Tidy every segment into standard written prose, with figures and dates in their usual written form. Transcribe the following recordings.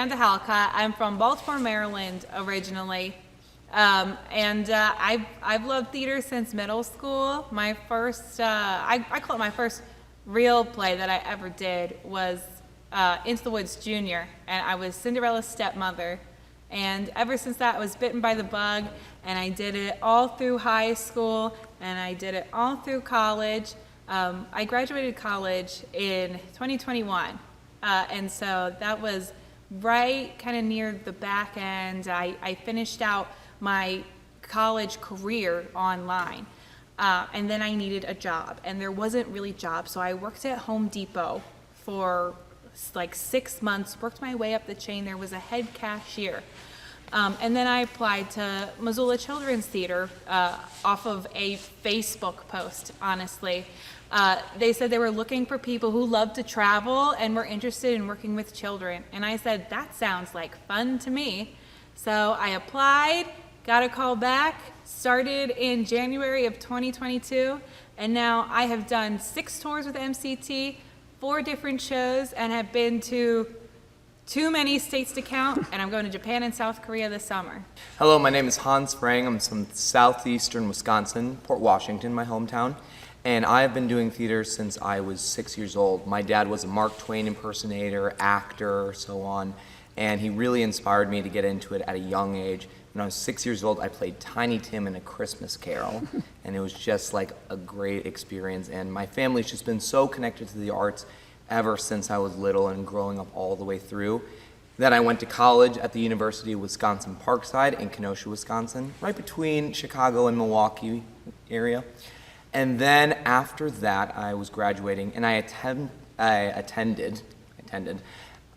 Amanda Halcott. I'm from Baltimore, Maryland originally. I've loved theater since middle school. My first, I call it my first real play that I ever did was Into the Woods Junior, and I was Cinderella's stepmother. And ever since that, I was bitten by the bug, and I did it all through high school, and I did it all through college. I graduated college in 2021, and so that was right kind of near the back end. I finished out my college career online, and then I needed a job, and there wasn't really jobs, so I worked at Home Depot for like 6 months, worked my way up the chain. There was a head cashier. And then I applied to Missoula Children's Theater off of a Facebook post, honestly. They said they were looking for people who love to travel and were interested in working with children. And I said, that sounds like fun to me. So I applied, got a call back, started in January of 2022, and now I have done 6 tours with MCT, 4 different shows, and have been to too many states to count, and I'm going to Japan and South Korea this summer. Hello, my name is Hans Sprang. I'm from southeastern Wisconsin, Port Washington, my hometown, and I have been doing theater since I was 6 years old. My dad was a Mark Twain impersonator, actor, so on, and he really inspired me to get into it at a young age. When I was 6 years old, I played Tiny Tim in A Christmas Carol, and it was just like a great experience, and my family's just been so connected to the arts ever since I was little and growing up all the way through. Then I went to college at the University of Wisconsin-Parkside in Kenosha, Wisconsin, right between Chicago and Milwaukee area. And then after that, I was graduating, and I attended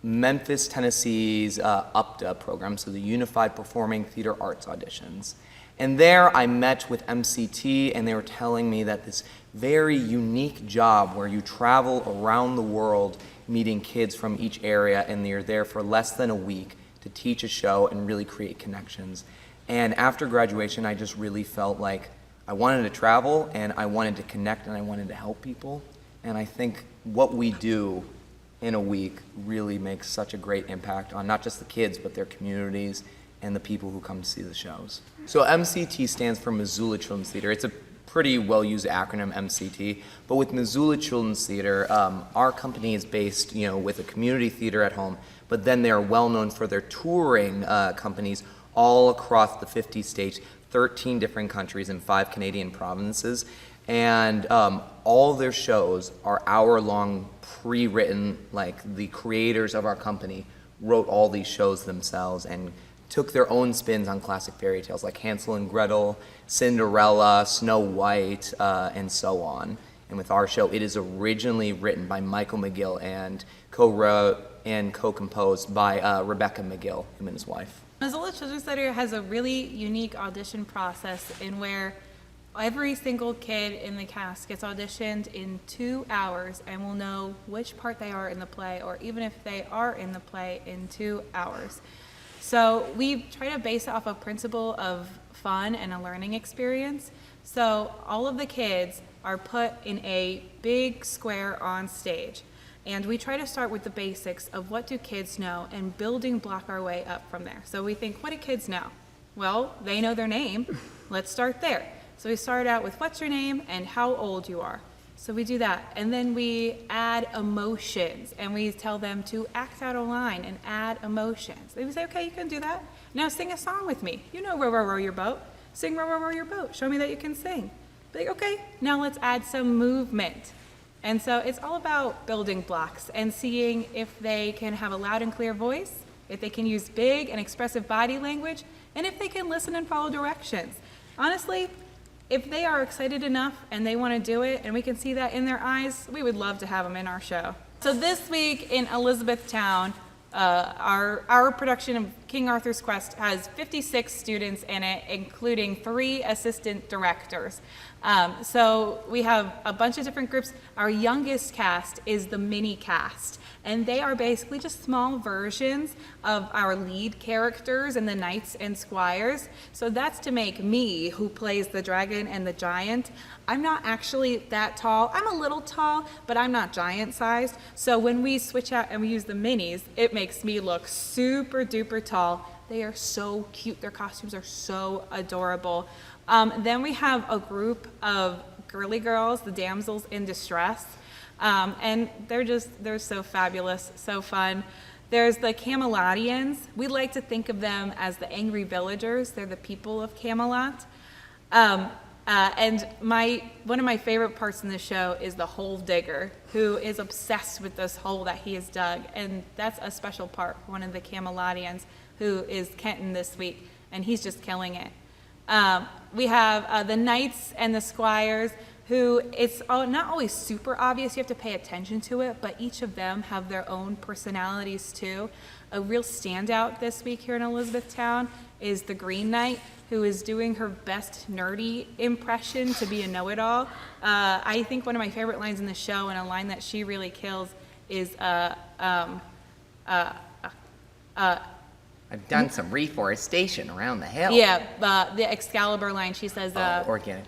Memphis, Tennessee's UPTA program, so the Unified Performing Theater Arts auditions. And there I met with MCT, and they were telling me that this very unique job where you travel around the world meeting kids from each area, and you're there for less than a week to teach a show and really create connections. And after graduation, I just really felt like I wanted to travel, and I wanted to connect, and I wanted to help people. And I think what we do in a week really makes such a great impact on not just the kids, but their communities and the people who come to see the shows. So MCT stands for Missoula Children's Theater. It's a pretty well-used acronym, MCT, but with Missoula Children's Theater, our company is based, with a community theater at home, but then they are well known for their touring companies all across the 50 states, 13 different countries, and 5 Canadian provinces. And all their shows are hour-long, pre-written, like the creators of our company wrote all these shows themselves and took their own spins on classic fairy tales like Hansel and Gretel, Cinderella, Snow White, and so on. And with our show, it is originally written by Michael McGill and co-wrote and co-composed by Rebecca McGill, him and his wife. Missoula Children's Theater has a really unique audition process in where every single kid in the cast gets auditioned in 2 hours and will know which part they are in the play, or even if they are in the play, in 2 hours. So we try to base it off a principle of fun and a learning experience. So all of the kids are put in a big square on stage. And we try to start with the basics of what do kids know and building block our way up from there. So we think, what do kids know? Well, they know their name. Let's start there. So we start out with what's your name and how old you are. So we do that, and then we add emotions, and we tell them to act out a line and add emotions. They say, okay, you can do that. Now sing a song with me. You know Row, Row, Row Your Boat. Sing Row, Row, Row Your Boat. Show me that you can sing. Be like, okay, now let's add some movement. And so it's all about building blocks and seeing if they can have a loud and clear voice, if they can use big and expressive body language, and if they can listen and follow directions. Honestly, if they are excited enough and they want to do it, and we can see that in their eyes, we would love to have them in our show. So this week in Elizabethtown, our production of King Arthur's Quest has 56 students in it, including 3 assistant directors. So we have a bunch of different groups. Our youngest cast is the mini cast, and they are basically just small versions of our lead characters and the knights and squires. So that's to make me, who plays the dragon and the giant. I'm not actually that tall. I'm a little tall, but I'm not giant sized. So when we switch out and we use the minis, it makes me look super duper tall. They are so cute. Their costumes are so adorable. Then we have a group of girly girls, the damsels in distress. And they're so fabulous, so fun. There's the Camelottians. We like to think of them as the angry villagers. They're the people of Camelot. And one of my favorite parts in the show is the hole digger, who is obsessed with this hole that he has dug. And that's a special part for one of the Camelottians, who is Kenton this week, and he's just killing it. We have the knights and the squires, who it's not always super obvious, you have to pay attention to it, but each of them have their own personalities too. A real standout this week here in Elizabethtown is the Green Knight, who is doing her best nerdy impression to be a know-it-all. I think one of my favorite lines in the show, and a line that she really kills, is I've done some reforestation around the hill. yeah, the Excalibur line, she says, Organic.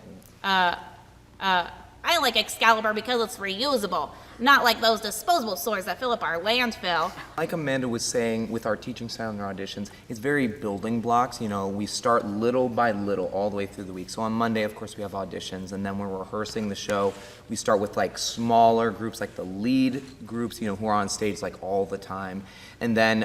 I like Excalibur because it's reusable, not like those disposable swords that fill up our landfill. Like Amanda was saying, with our teaching style and our auditions, it's very building blocks. You know, we start little by little all the way through the week. So on Monday, of course, we have auditions, and then when we're rehearsing the show, we start with like smaller groups, like the lead groups, you know, who are on stage like all the time. And then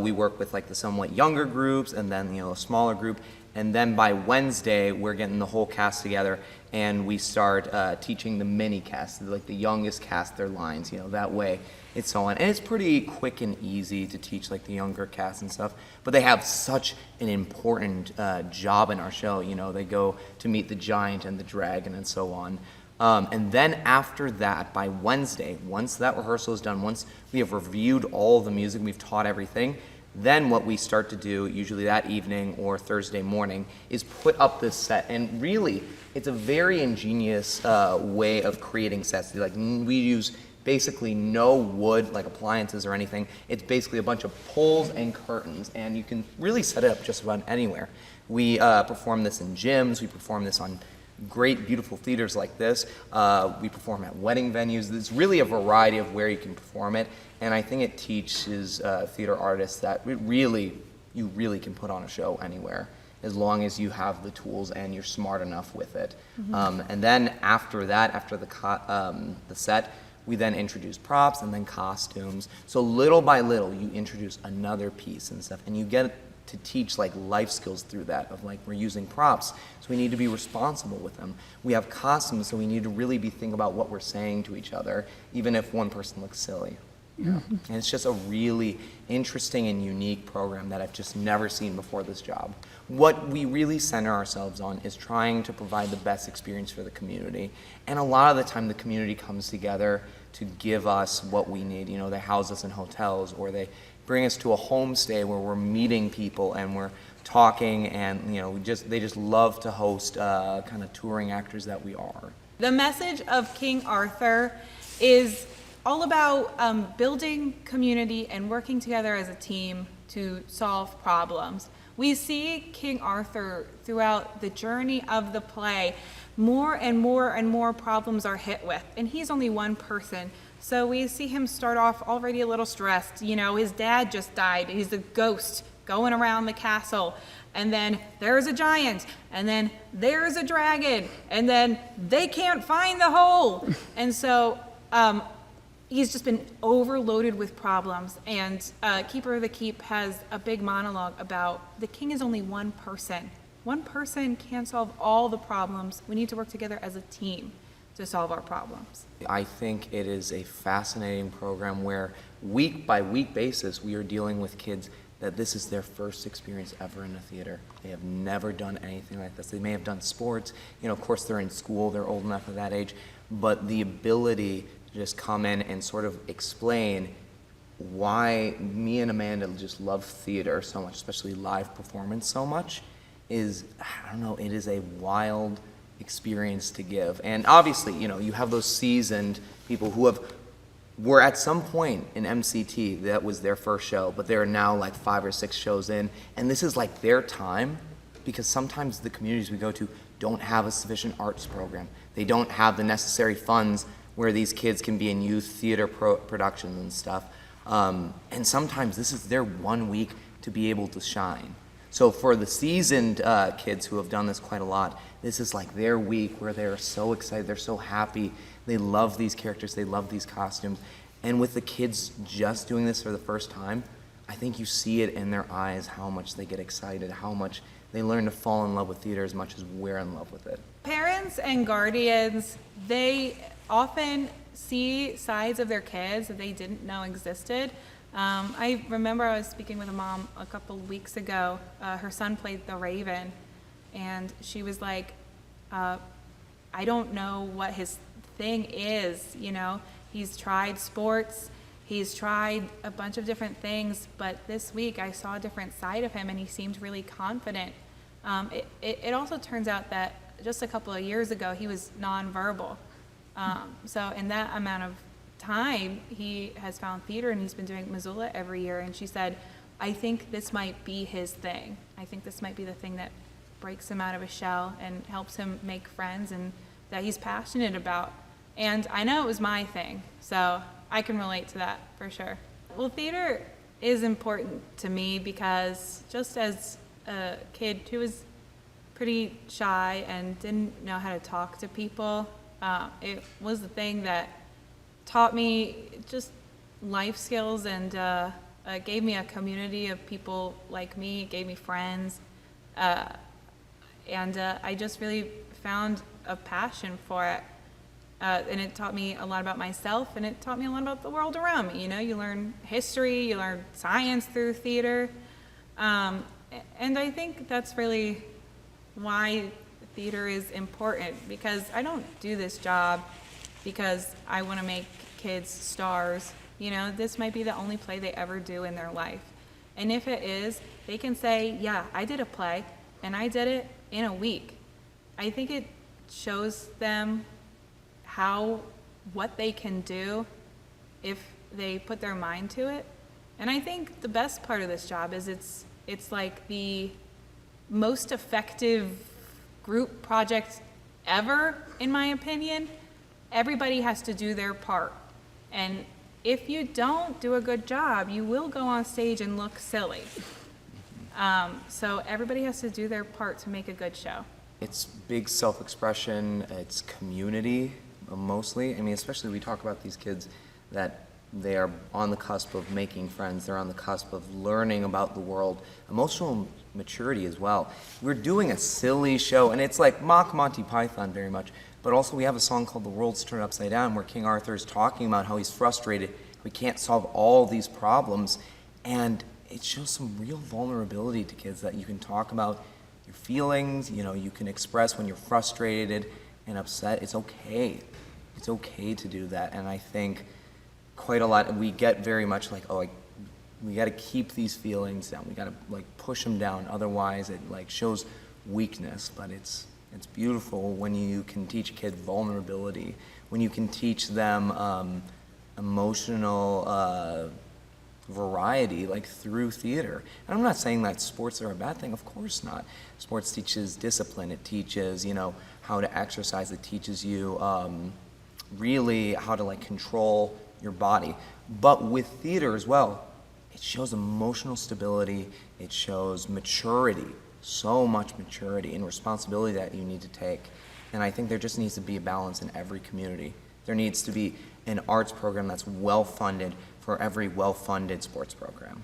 we work with like the somewhat younger groups, and then, you know, a smaller group. And then by Wednesday, we're getting the whole cast together, and we start teaching the mini cast, like the youngest cast, their lines, you know, that way it's so on. And it's pretty quick and easy to teach like the younger cast and stuff, but they have such an important job in our show. You know, they go to meet the giant and the dragon and so on. And then after that, by Wednesday, once that rehearsal is done, once we have reviewed all the music, we've taught everything, then what we start to do, usually that evening or Thursday morning, is put up this set. And really, it's a very ingenious way of creating sets. Like, we use basically no wood, like appliances or anything. It's basically a bunch of poles and curtains, and you can really set it up just about anywhere. We perform this in gyms. We perform this on great, beautiful theaters like this. We perform at wedding venues. There's really a variety of where you can perform it, and I think it teaches theater artists that you really can put on a show anywhere, as long as you have the tools and you're smart enough with it. Mm-hmm. And then after that, after the set, we then introduce props and then costumes. So little by little, you introduce another piece and stuff, and you get to teach like life skills through that, of like, we're using props, so we need to be responsible with them. We have costumes, so we need to really be thinking about what we're saying to each other, even if one person looks silly. Yeah. And it's just a really interesting and unique program that I've just never seen before this job. What we really center ourselves on is trying to provide the best experience for the community. And a lot of the time the community comes together to give us what we need. You know, they house us in hotels, or they bring us to a homestay where we're meeting people and we're talking, and, you know, they just love to host kind of touring actors that we are. The message of King Arthur is all about building community and working together as a team to solve problems. We see King Arthur throughout the journey of the play. More and more and more problems are hit with, and he's only one person. So we see him start off already a little stressed. You know, his dad just died. He's a ghost going around the castle. And then there's a giant. And then there's a dragon. And then they can't find the hole. And so he's just been overloaded with problems. And Keeper of the Keep has a big monologue about the king is only one person. One person can't solve all the problems. We need to work together as a team to solve our problems. I think it is a fascinating program where week by week basis we are dealing with kids that this is their first experience ever in a theater. They have never done anything like this. They may have done sports, you know, of course they're in school, they're old enough at that age, but the ability to just come in and sort of explain why me and Amanda just love theater so much, especially live performance so much, is, I don't know, it is a wild experience to give. And obviously, you know, you have those seasoned people who were at some point in MCT, that was their first show, but they're now like 5 or 6 shows in, and this is like their time, because sometimes the communities we go to don't have a sufficient arts program. They don't have the necessary funds where these kids can be in youth theater productions and stuff. And sometimes this is their 1 week to be able to shine. So for the seasoned kids who have done this quite a lot, this is like their week where they're so excited, they're so happy, they love these characters, they love these costumes. And with the kids just doing this for the first time, I think you see it in their eyes how much they get excited, how much they learn to fall in love with theater as much as we're in love with it. Parents and guardians, they often see sides of their kids that they didn't know existed. I remember I was speaking with a mom a couple of weeks ago. Her son played the Raven, and she was like, I don't know what his thing is, you know. He's tried sports, he's tried a bunch of different things, but this week I saw a different side of him and he seemed really confident. It also turns out that just a couple of years ago he was nonverbal. So in that amount of time, he has found theater and he's been doing Missoula every year. And she said, I think this might be his thing. I think this might be the thing that breaks him out of his shell and helps him make friends and that he's passionate about. And I know it was my thing, so I can relate to that for sure. Well, theater is important to me because just as a kid who was pretty shy and didn't know how to talk to people, it was the thing that taught me just life skills and gave me a community of people like me, gave me friends, and I just really found a passion for it. And it taught me a lot about myself, and it taught me a lot about the world around me. You know, you learn history, you learn science through theater, and I think that's really why theater is important, because I don't do this job because I want to make kids stars. You know, this might be the only play they ever do in their life. And if it is, they can say, yeah, I did a play, and I did it in a week. I think it shows them what they can do if they put their mind to it. And I think the best part of this job is it's like the most effective group project ever, in my opinion. Everybody has to do their part. And if you don't do a good job, you will go on stage and look silly. So everybody has to do their part to make a good show. It's big self-expression, it's community, mostly. I mean, especially we talk about these kids that they are on the cusp of making friends, they're on the cusp of learning about the world, emotional maturity as well. We're doing a silly show, and it's like mock Monty Python very much, but also we have a song called The World's Turned Upside Down where King Arthur is talking about how he's frustrated, we can't solve all these problems, and it shows some real vulnerability to kids that you can talk about your feelings, you know, you can express when you're frustrated and upset. It's okay. It's okay to do that. And I think quite a lot, we get very much like, oh, we got to keep these feelings down. We got to like push them down. Otherwise, it like shows weakness. But it's beautiful when you can teach a kid vulnerability, when you can teach them emotional variety, like through theater. And I'm not saying that sports are a bad thing. Of course not. Sports teaches discipline. It teaches, you know, how to exercise. It teaches you really how to like control your body. But with theater as well, it shows emotional stability. It shows maturity, so much maturity and responsibility that you need to take. And I think there just needs to be a balance in every community. There needs to be an arts program that's well-funded for every well-funded sports program.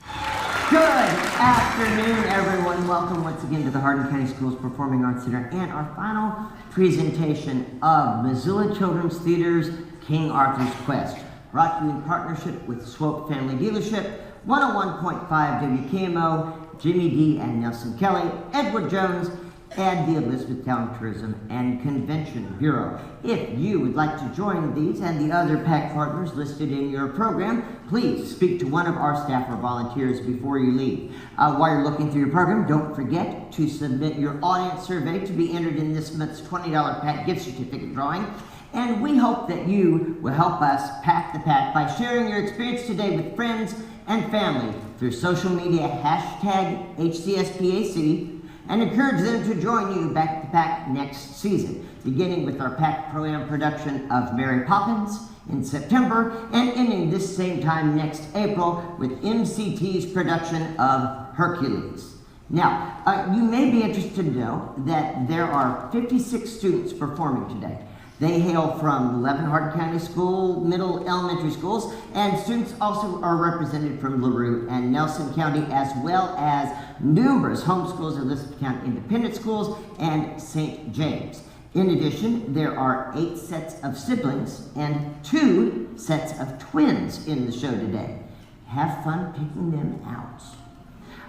Good afternoon, everyone. Welcome once again to the Hardin County Schools Performing Arts Center and our final presentation of Missoula Children's Theater's King Arthur's Quest, brought to you in partnership with Swope Family Dealership, 101.5 WKMO, Jimmy D and Nelson Kelly, Edward Jones, and the Elizabethtown Tourism and Convention Bureau. If you would like to join these and the other PAC partners listed in your program, please speak to one of our staff or volunteers before you leave. While you're looking through your program, don't forget to submit your audience survey to be entered in this month's $20 PAC gift certificate drawing. And we hope that you will help us pack the pack by sharing your experience today with friends and family through social media, hashtag HCSPAC, and encourage them to join you back at the PAC next season, beginning with our PAC Pro-Am production of Mary Poppins in September and ending this same time next April with MCT's production of Hercules. Now, you may be interested to know that there are 56 students performing today. They hail from 11 Hardin County School, middle elementary schools, and students also are represented from LaRue and Nelson County, as well as numerous homeschools, Elizabeth County Independent Schools, and St. James. In addition, there are 8 sets of siblings and 2 sets of twins in the show today. Have fun picking them out.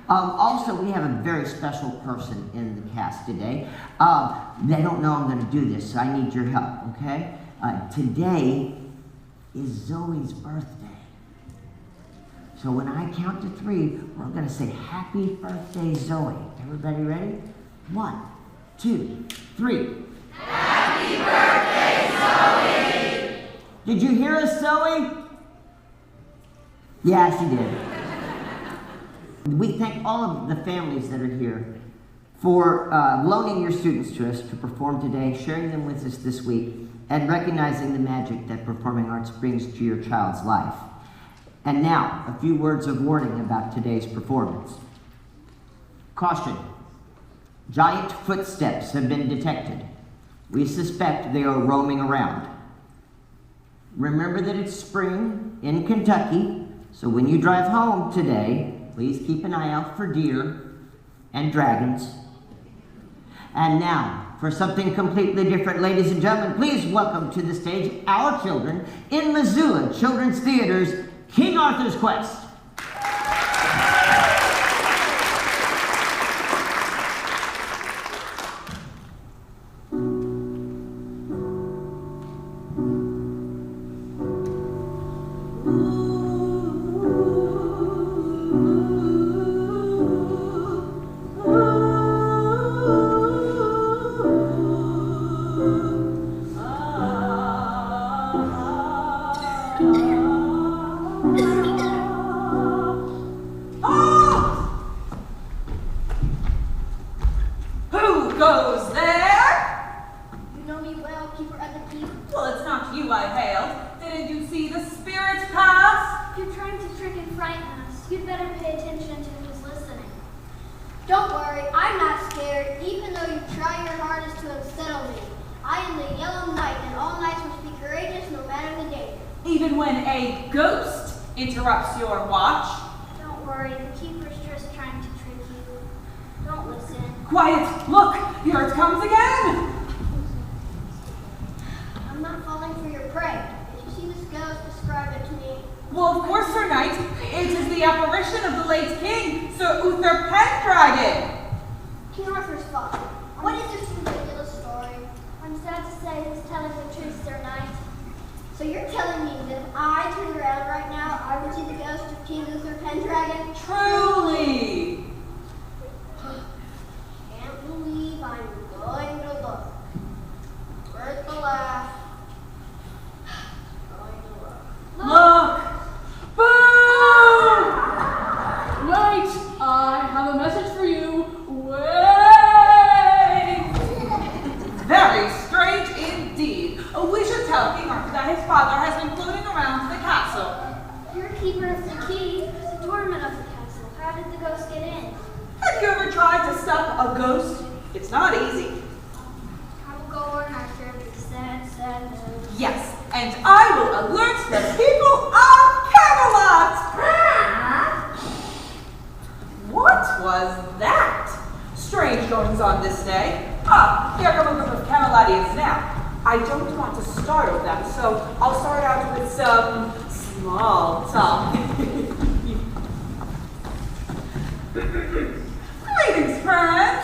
Also, we have a very special person in the cast today. They don't know I'm going to do this, so I need your help, okay? Today is Zoe's birthday. So when I count to 3, we're going to say, "Happy birthday, Zoe." Everybody ready? 1, 2, 3. Happy birthday, Zoe! Did you hear us, Zoe? Yeah, she did. We thank all of the families that are here for loaning your students to us to perform today, sharing them with us this week, and recognizing the magic that performing arts brings to your child's life. And now, a few words of warning about today's performance. Caution. Giant footsteps have been detected. We suspect they are roaming around. Remember that it's spring in Kentucky, so when you drive home today, please keep an eye out for deer and dragons. And now, for something completely different, ladies and gentlemen, please welcome to the stage our children in Missoula Children's Theater's King Arthur's Quest. Even when a ghost interrupts your watch. Don't worry, the keeper's just trying to trick you. Don't listen. Quiet! Look! Here it comes again! I'm not falling for your prey. If you see this ghost, describe it to me. Well, of course, Sir Knight. It is the apparition of the late king, Sir Uther Pendragon. King Arthur's father. What is this ridiculous story? I'm sad to say he's telling the truth, Sir Knight. So you're telling me that if I turned around right now, I would see the ghost of King Uther Pendragon? Truly! Can't believe I'm going to look. Worth the laugh. Going to look. Look! Boo! Wait! I have a message for you. Wait! Very strange indeed. We should tell King Arthur that his father has been floating around the castle. You're keeper of the key, the doorman of the castle. How did the ghost get in? Have you ever tried to stop a ghost? It's not easy. I will go on after the sad news. Yes, and I will alert the people of Camelot! What was that? Strange goings on this day. Ah, here come a group of Camelotians now. I don't want to startle them, so I'll start out with some small talk. Greetings, friends.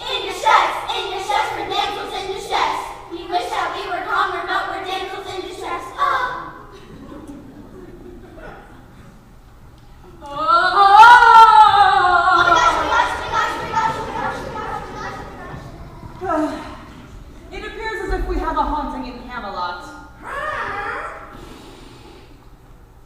In your chest, for damsels in distress. We wish that we were calmer, but we're damsels in distress. Oh. It appears as if we have a haunting in Camelot.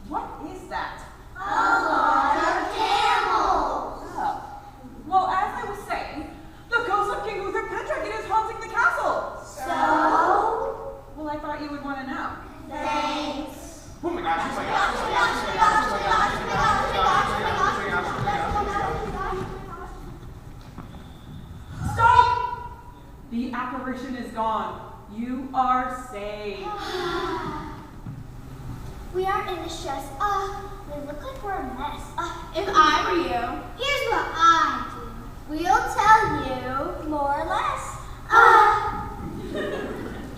What is that? A lot of camels. Oh. Well, as I was saying, the ghost of King Uther Pendragon is haunting the castle. So? Well, I thought you would want to know. Thanks. Oh my gosh, oh my gosh, oh my gosh, oh my gosh, oh my gosh, oh my gosh, oh my gosh, oh my gosh, oh my gosh, oh my gosh. Stop! The apparition is gone. You are safe. We are in distress. We look like we're a mess. If I were you, here's what I do. We'll tell you more or less.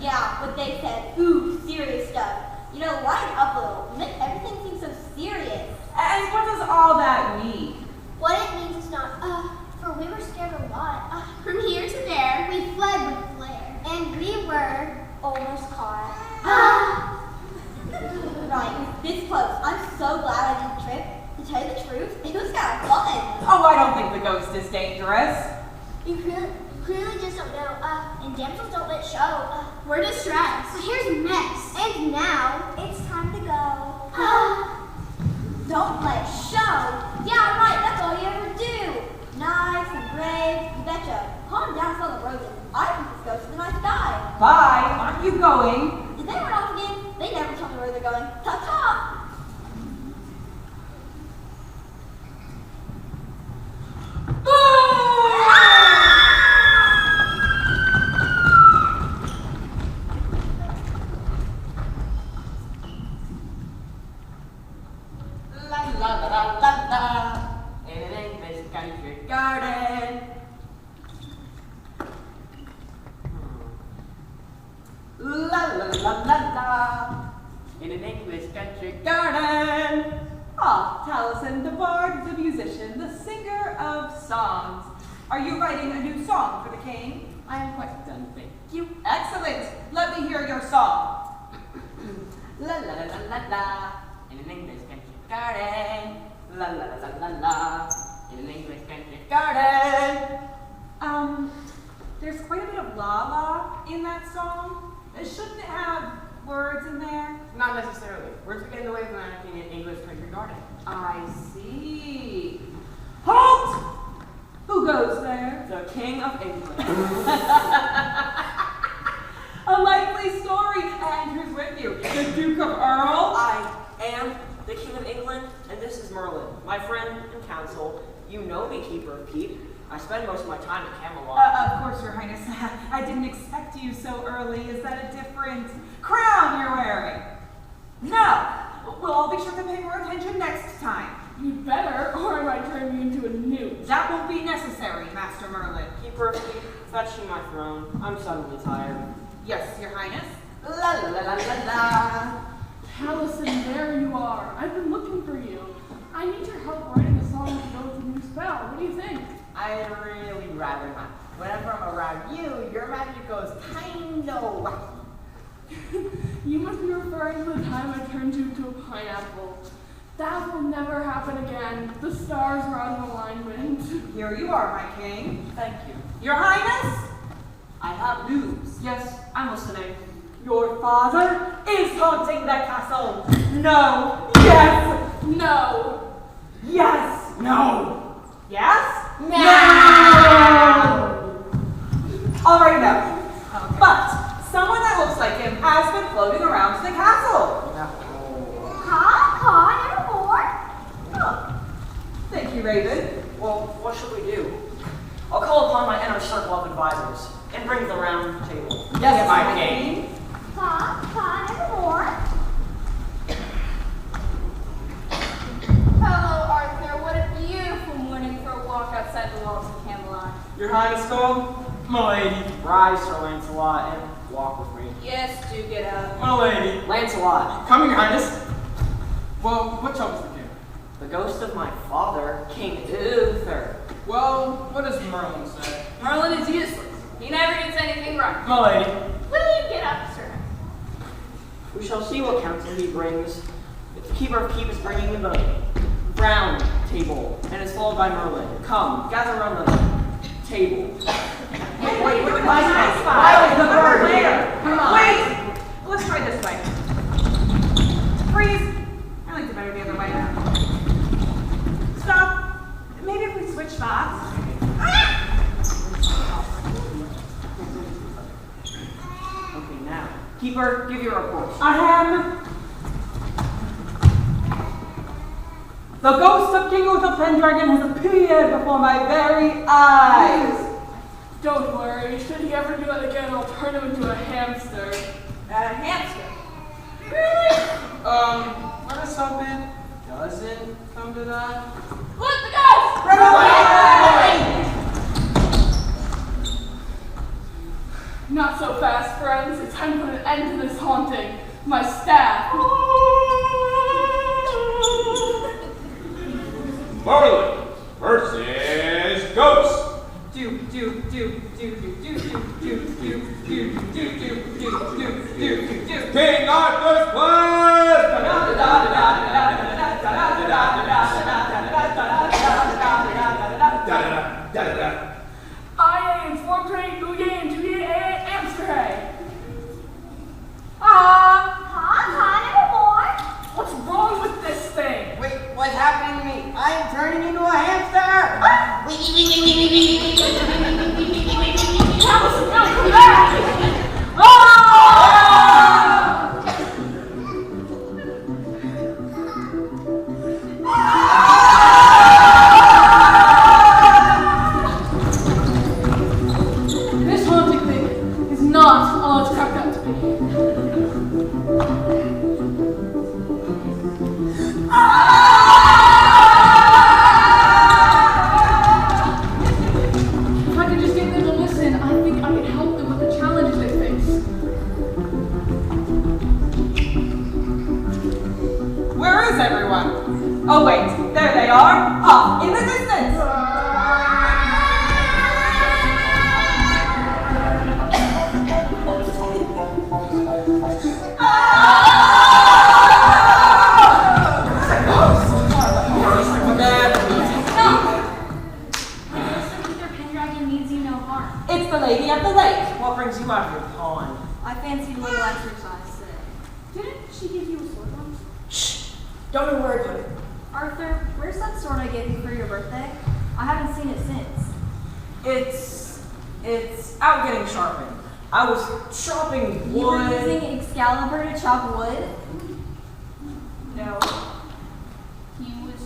Yeah, what they said. Ooh, serious stuff. You know, lighten up a little. Make everything seem so serious. And what does all that mean? What it means is not, for we were scared a lot. From here to there, we fled with a flare. And we were almost caught. Right, this close. I'm so glad I didn't trip. To tell you the truth, it was kind of fun. Oh, I don't think the ghost is dangerous. You clearly just don't know. And damsels don't let show. We're distressed. So here's a mess. And now, it's time to go. Don't let show. Yeah, right, that's all you ever do. Nice and brave, you betcha. Calm down on the road. I think this ghost is a nice guy. Bye, aren't you going? Did they run off again? They never tell me where they're going. Ta-ta! La la la la la la. In an English country garden. La la la la la. In an English country garden. Ah, Taliesin, the bard, the musician, the singer of songs. Are you writing a new song for the king? I am quite done, thank You excellent. Let me hear your song. La la la la la la. In an English country garden. La la la la la la. In an English country garden. There's quite a bit of la la in that song. Shouldn't it have words in there? Not necessarily. Words get in the way of acting in English country garden. I see. Halt! Who goes there? The King of England. A likely story. And who's with you? The Duke of Earl? I am the King of England, and this is Merlin, my friend and counsel. You know me, Keeper of Keep. I spend most of my time at Camelot. Of course, Your Highness. I didn't expect you so early. Is that a different crown you're wearing? No. We'll all be sure to pay more attention next time. You better, or I might turn you into a newt. That won't be necessary, Master Merlin. Keeper of Keep, fetching my throne. I'm suddenly tired. Yes, Your Highness. La la la la la la. Allison, there you are. I've been looking for you. I need your help writing a song to go with a new spell. What do you think? I'd really rather not. Whenever I'm around you, your magic goes kinda wacky. You must be referring to the time I turned you into a pineapple. That will never happen again. The stars were out of alignment. Here you are, my king. Thank you. Your Highness? I have news. Yes, I'm listening. your father is haunting the castle. No. Yes. No. Yes. No. Yes? No. Alright, no. But someone that looks like him has been floating around the castle. Nevermore. Thank you, Raven. Well, what should we do? I'll call upon my inner circle of advisors and bring the round table. Yes, my king. Nevermore. Hello, Arthur. What a beautiful morning for a walk outside the walls of Camelot. Your Highness, go. My lady. Rise, Sir Lancelot, and walk with me. Yes, do get up. My lady. Lancelot. Coming, Your Highness. Well, what troubles the king? The ghost of my father, King Uther. Well, what does Merlin say? Merlin is useless. He never gets anything right. My lady. Will you get up, sir? We shall see what counsel he brings. If the keeper of keep is bringing the round table, and is followed by Merlin. Come, gather around the table. Wait, Why is the bird here? Come on. Wait! Let's try this way. Freeze! I like it better the other way. Stop! Maybe if we switch spots. Okay, now. Keeper, give your report. Ahem. The ghost of King Uther Pendragon has appeared before my very eyes. Don't worry. Should he ever do that again, I'll turn him into a hamster. A hamster. What if something doesn't come to that? Look, the ghost! Run away! Not so fast, friends. It's time to put an end to this haunting. My staff. Merlin versus Ghost. King Arthur's quest. I am Fortray, Bouye, and Tuye, Amsterdam. Nevermore. What's wrong with this thing? Wait, what's happening to me? I am turning into a hamster! Allison, now come back! This haunting thing is not all it's cracked up to be. If I could just get them to listen, I think I could help them with the challenges they face. Where is everyone? Oh wait, there they are, off in the distance. It's the lady at the lake. What brings you out of your pond? I fancy a little exercise today. Didn't she give you a sword once? Shh! Don't know where I put it. Arthur, where's that sword I gave you for your birthday? I haven't seen it since. It's out getting sharpened. I was chopping You were wood. using Excalibur to chop wood? No. He was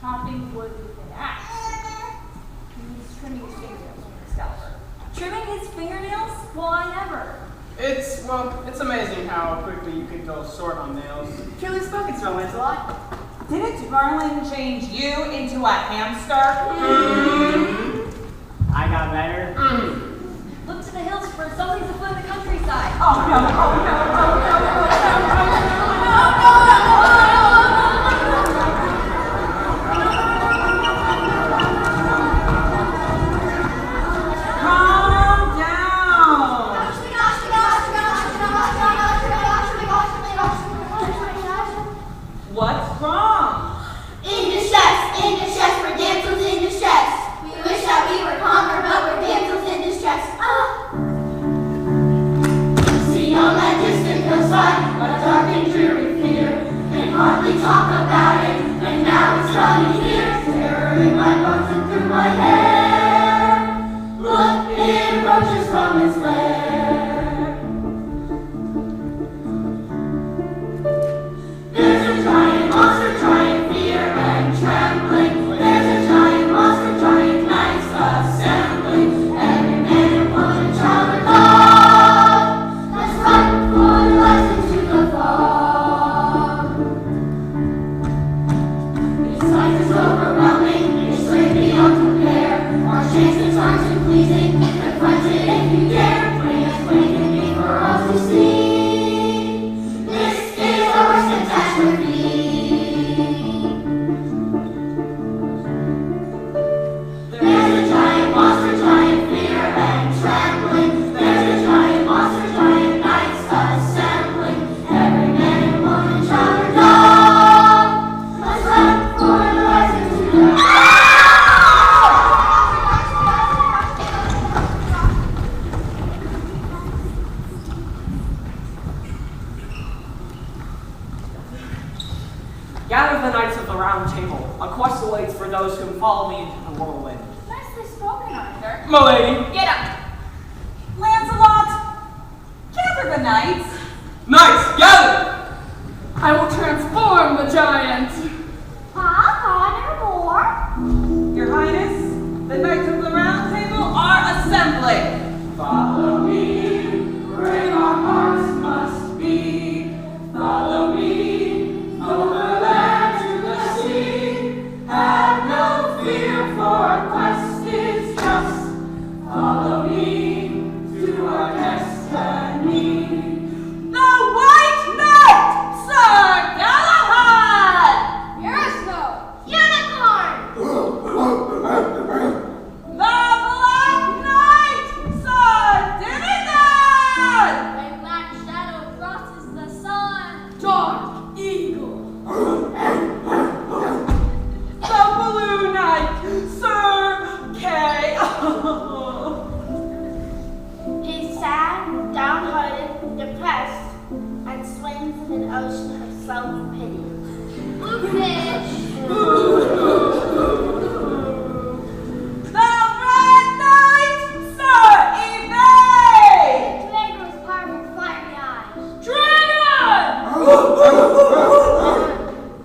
chopping wood with an axe. He was trimming his fingernails with Excalibur. Trimming his fingernails? Well, I never. It's amazing how quickly you can go sword on nails. Truly spoken, Sir Lancelot. Didn't Merlin change you into a hamster? I got better. the hills for something to fill in the countryside. Oh no, oh no, oh no, Calm down. What's wrong? In distress, we're damsels in distress. We wish that we were conquered, but we're damsels in distress. See on that distant hillside, a dark and dreary fear. Can hardly talk about it, and now it's running here. Terror in my bones and through my hair. Look, it approaches from its lair. There's a giant monster, giant fear and trembling. There's a giant monster, giant knights assembling. Every man and woman, child and dog, let's run for their lives into the fog. Its size is overwhelming, its strength beyond compare. Our chances aren't too pleasing, confront it if you dare. Bring us wake and be for us to see. This is our worst catastrophe. There's a giant monster, giant fear and trembling. There's a giant monster, giant knights assembling. Every man and woman, child and dog, let's run for the lives into the Gather the knights of the round table. A quest awaits for those who follow me into the whirlwind. Nicely spoken, Arthur. Milady! Get up. Lancelot, gather the knights. Knights, gather! I will transform the giant. no more. Your Highness, the knights of the round table are assembling. Follow me, where our hearts must be. Follow me, over land to the sea. Have no fear, for our quest is just. Follow me to our destiny. The White Knight, Sir Galahad! Yes, no. Unicorn. The Black Knight, Sir Dinadan! A black shadow crosses the sun. Dark eagle. The Blue Knight, Sir Kay. He's sad, downhearted, depressed, and swims in an ocean of self-pity. Bluefish. The Red Knight, Sir Evade! Dragon with powerful fiery eyes. Dragon!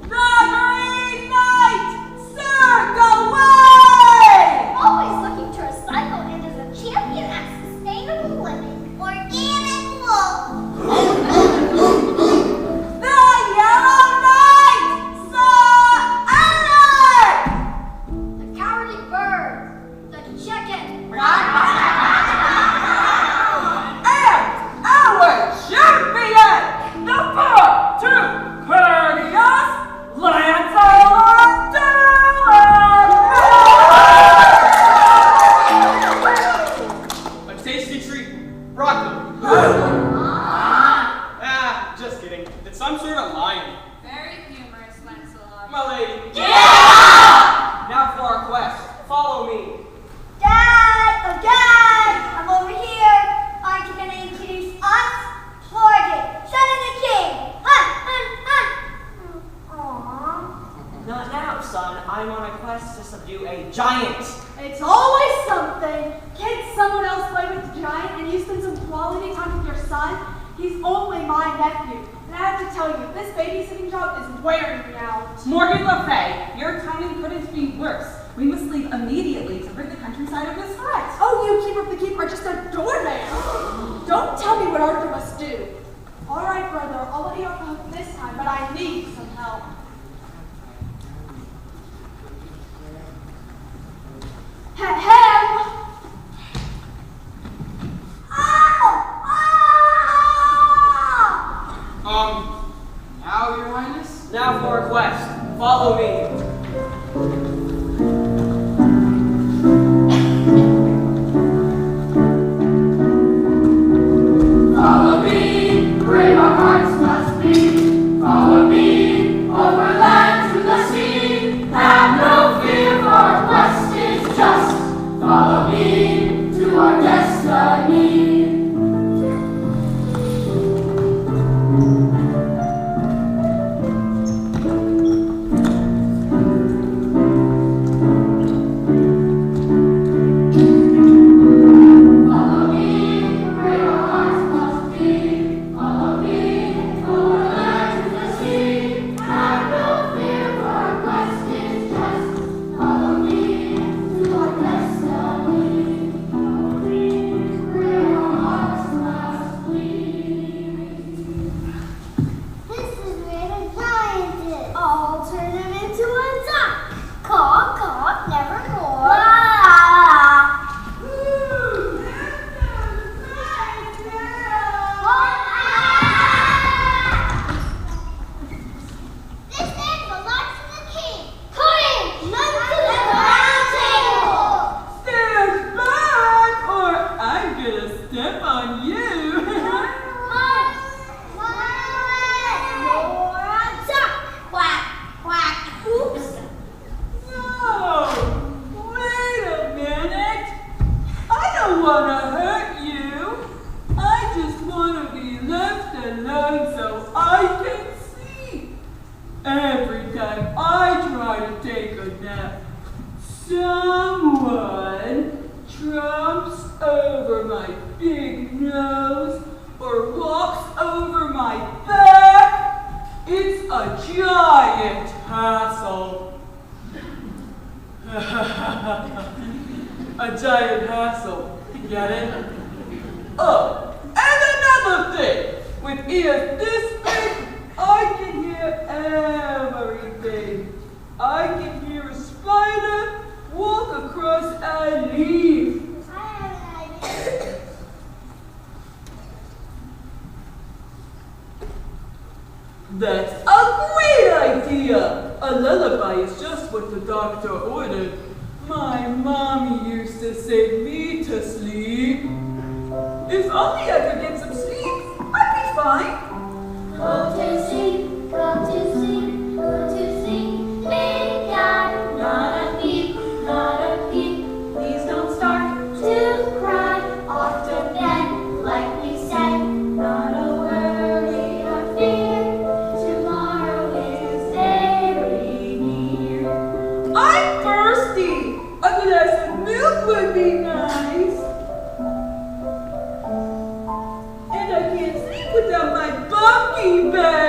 The Green Knight, Sir Gawain! Always looking to recycle and is a champion at sustainable living. Organic wolf. The Yellow Knight, Sir Eric! The cowardly bird. The chicken. And our champion, the far too courteous Lancelot Dillon! A tasty treat. Broccoli. Just kidding. It's some sort of lion. Very humorous, Lancelot. My lady. Now for our quest. Follow me. Dad! Oh, Dad! I'm over here. Aren't you going to introduce us? Morgan, son of the king. Aww. Not now, son. I'm on a quest to subdue a giant. It's always something. Can't someone else play with the giant and you spend some quality time with your son? He's only my nephew. And I have to tell you, this babysitting job is wearing me out. Morgan Le Fay, your timing couldn't be worse. We must leave immediately to rid the countryside of this threat. Oh, you keeper of the keep are just a doorman. Don't tell me what Arthur must do. All right, brother, I'll let you off the hook this time, but I need some help. Hem! Now, Your Highness. Now for a quest. Follow me. Follow me, brave our hearts must be. Follow me, over land to the sea. Have no fear, for our quest is just. Follow me to our destiny. A giant hassle. Get it? Oh, and another thing. With ears this big, I can hear everything. I can hear a spider walk across a leaf. That's a great idea! A lullaby is just what the doctor ordered. My mommy used to sing me to sleep. If only I could get some sleep, I'd be fine. Go to sleep, go to sleep, go to sleep. Big guy, not a peep, not a peep. Please don't start to cry. Off to bed, like we said. Not a worry or fear. Tomorrow is very near. I'm thirsty. A glass of milk would be nice. And I can't sleep without my bunkie bed.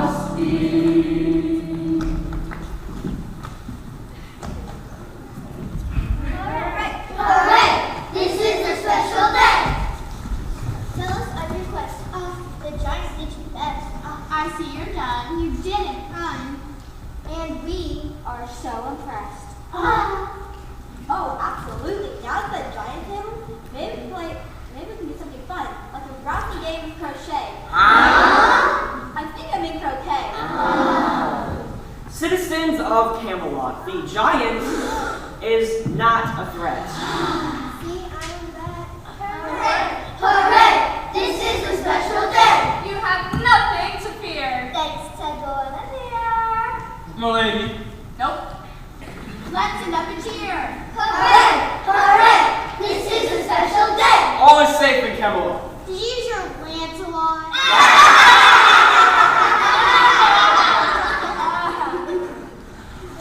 must be. Hooray! This is a special day! Tell us of your quest. The Giants did you best. I see you're done. You didn't run. And we are so impressed. Oh, absolutely. Now that the Giant family, maybe we can do something fun, like a rocking game of crochet. I think I mean croquet. Citizens of Camelot, the giant is not a threat. See, I am back. Hooray! Hooray! This is a special day! You have nothing to fear. Thanks to Olivia. Milady. Nope. Let's send up a cheer. Hooray! Hooray! This is a special day! All is safe in Camelot. Did you use your Lancelot?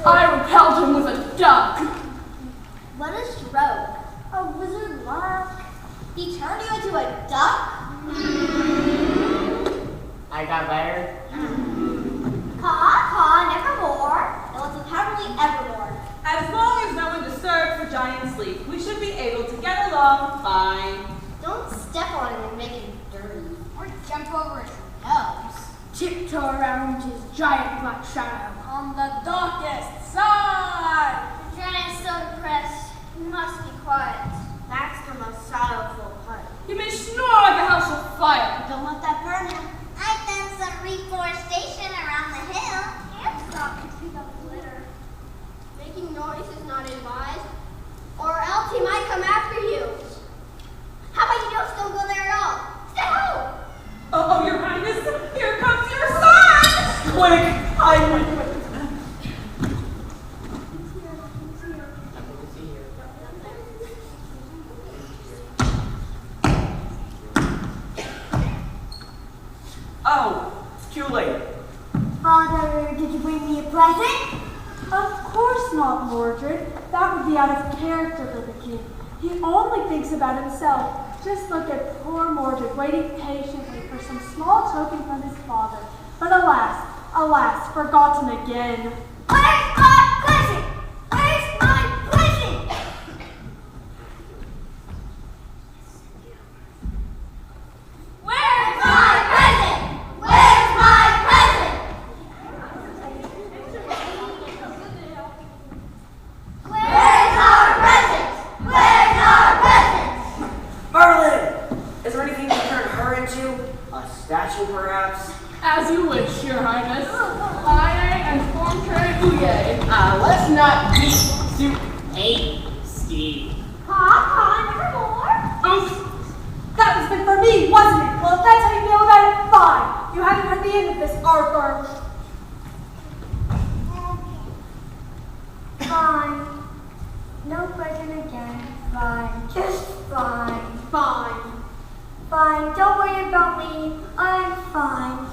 I repelled him with a duck. What a stroke. A wizard luck. He turned you into a duck? I got better. Caw, nevermore. Now let's live happily evermore. As long as no one disturbs the giant's sleep, we should be able to get along fine. Don't step on him and make him dirty. Or jump over his nose. Tiptoe around his giant black shadow on the darkest side. The giant's so depressed. He must be quiet. That's the most sorrowful part. You may snore like a house of fire. Don't let that burn him. I've done some reforestation around the hill. And stop to pick up litter. Making noise is not advised, or else he might come after you. How about you don't go there at all? Stay home! Oh, Your Highness, here comes your son! Quick! Oh, it's too late. Father, did you bring me a present? Of course not, Mordred. That would be out of character for the king. He only thinks about himself. Just look at poor Mordred waiting patiently for some small token from his father. But alas, forgotten again. Where's my present? Where's my present? Where's my present? Where's my present? Where's our present? Where's our present? Merlin! Is there anything to turn her into? A statue, perhaps? As you wish, Your Highness. Aye, and Formtre Bouye. Let's not be too hasty. Nevermore. Oops. That was meant for me, wasn't it? Well, if that's how you feel about it, fine. You haven't heard the end of this, Arthur. Fine. No present again. Fine. Just fine. Fine. Fine. Don't worry about me. I'm fine.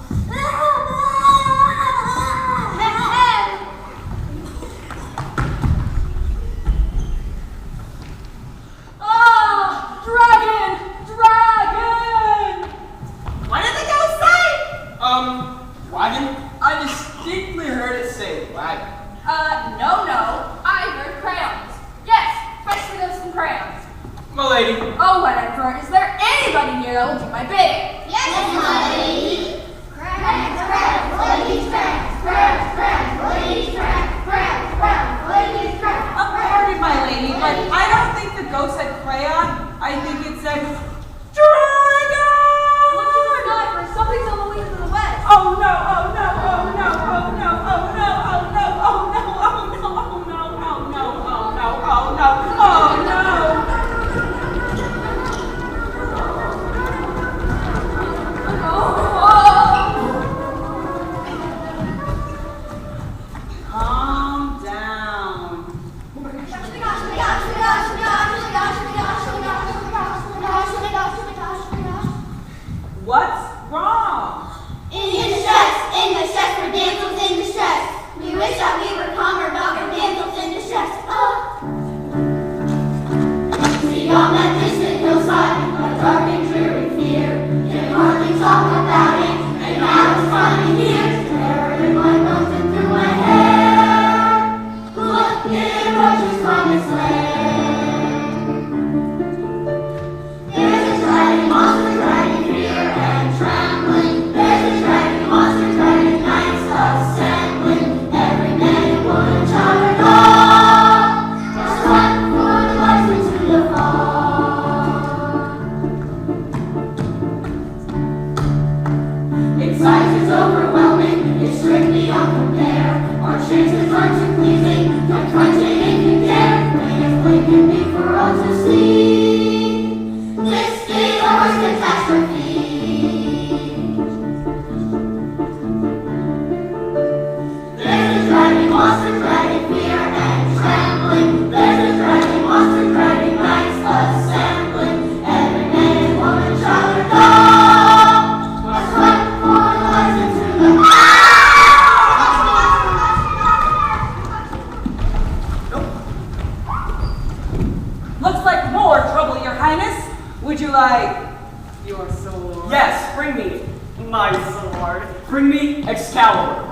Ah! Dragon! Dragon! What did the ghost say? Wagon? I distinctly heard it say wagon. No. I heard crayons. Yes, fetch me those some crayons. Milady. Oh, whatever. Is there anybody here that will do my bidding? Yes, my lady. Crabs, ladies, crabs, ladies, crabs, ladies, crabs. Pardon my lady, but I don't think the ghost said crayon. I think it said dragon! Look to the right, for something's on the way to the west. Oh no, oh no, oh no, oh no, oh no, oh no, oh no, oh no, oh no, oh no, oh no, oh no, oh no. Oh,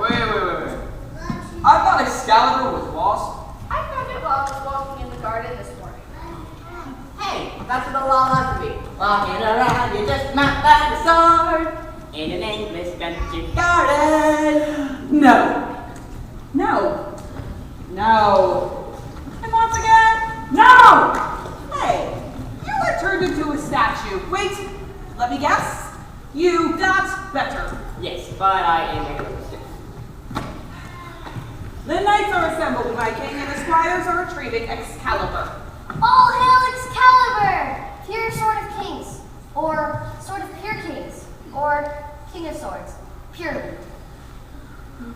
Wait. I thought Excalibur was lost. I found it while I was walking in the garden this morning. Hey, that's what the law has to be. Walking around, you just might find a sword in an English country garden. No. And once again, no! Hey, you were turned into a statue. Wait, let me guess. You got better. Yes, but I am a stick. The knights are assembled, my king, and the squires are retrieving Excalibur. All hail Excalibur! Pure sword of kings, or sword of pure kings, or king of swords, purely.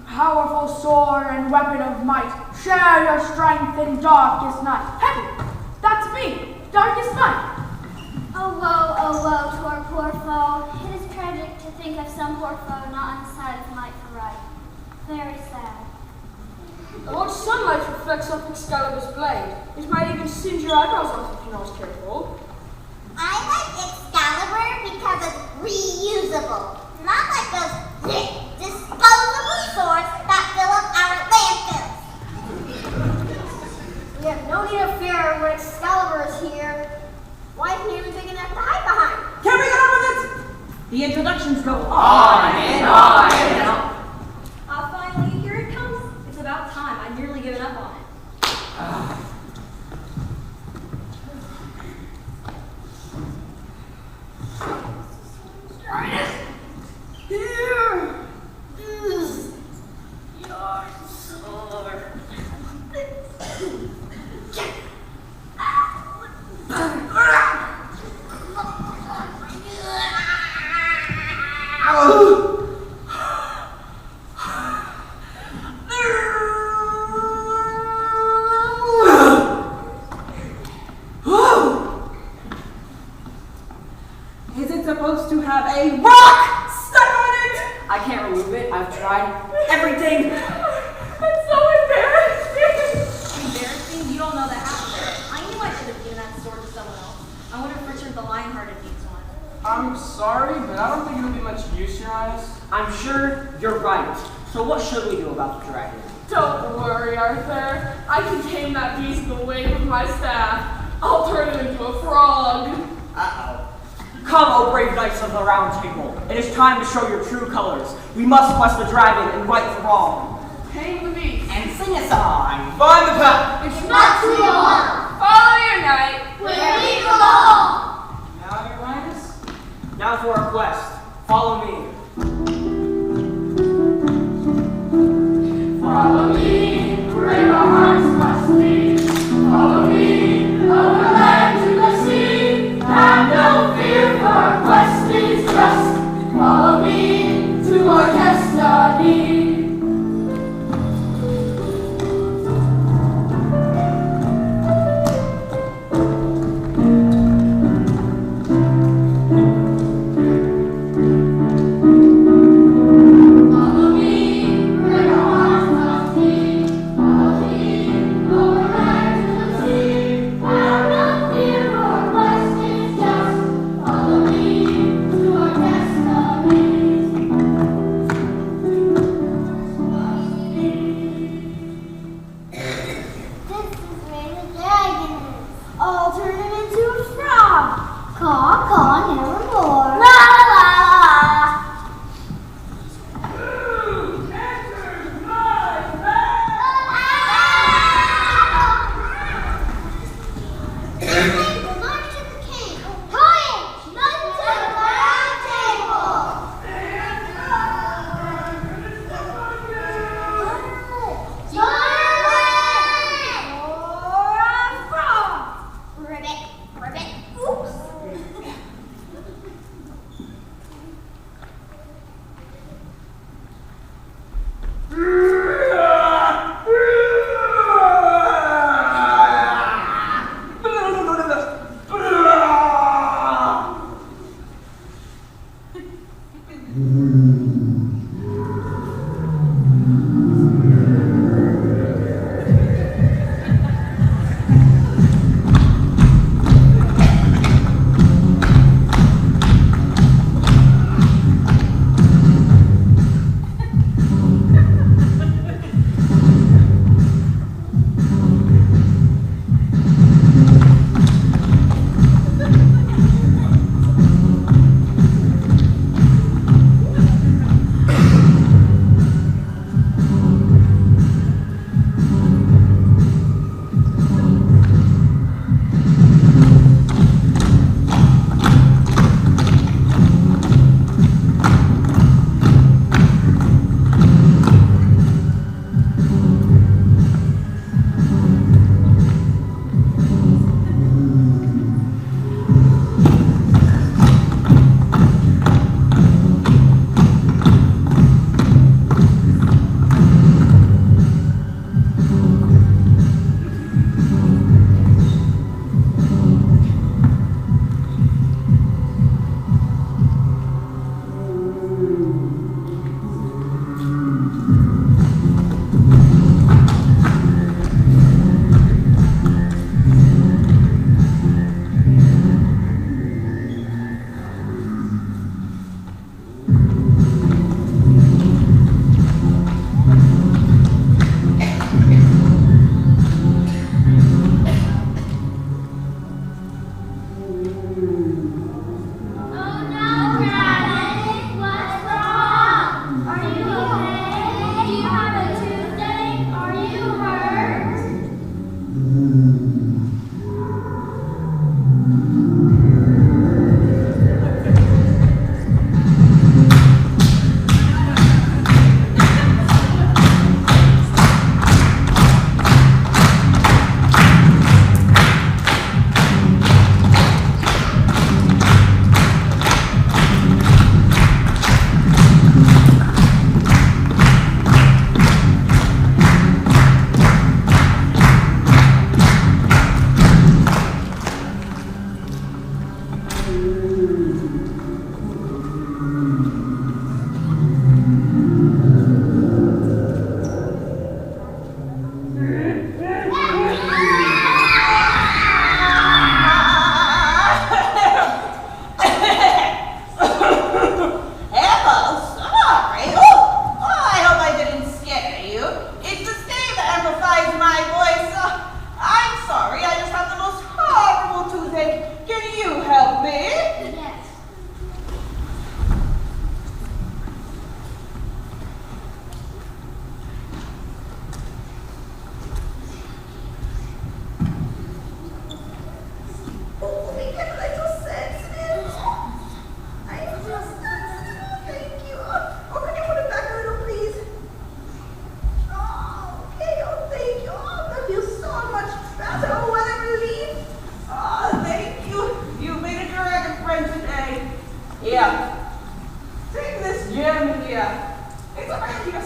Powerful sword and weapon of might, share your strength in darkest night. Hey, that's me, darkest night. Oh woe to our poor foe. It is tragic to think of some poor foe not on the side of might for right. Very sad. The large sunlight reflects off Excalibur's blade. It might even singe your eyebrows off if you're not careful. I like Excalibur because it's reusable. Not like those disposable swords that fill up our landfills. We have no need of fear when Excalibur is here. Why isn't he even big enough to hide behind? Can we get on with it? The introductions go On and on and on. Finally, here it comes. It's about time. I'd nearly given up on it. Here is your sword. Is it supposed to have a rock stuck on it? I can't remove it. I've tried everything. That's so embarrassing. Embarrassing? You don't know that happened. I knew I should have given that sword to someone else. I wonder if Richard the Lionhearted needs one. I'm sorry, but I don't think it'll be much use, Your Highness. I'm sure you're right. So what should we do about the dragon? Don't worry, Arthur. I can tame that beast in the wave of my staff. I'll turn it into a frog. Uh-oh. Come, O brave knights of the Round Table. It is time to show your true colors. We must quest the dragon and right the wrong. Tame the beast. And sing a song. Find the path. It's not too long. Follow your knight. Where we belong. Now, Your Highness? Now for our quest. Follow me. Follow me, where our hearts must be. Follow me, over land to the sea. Have no fear, for our quest is just. Follow me to our destiny.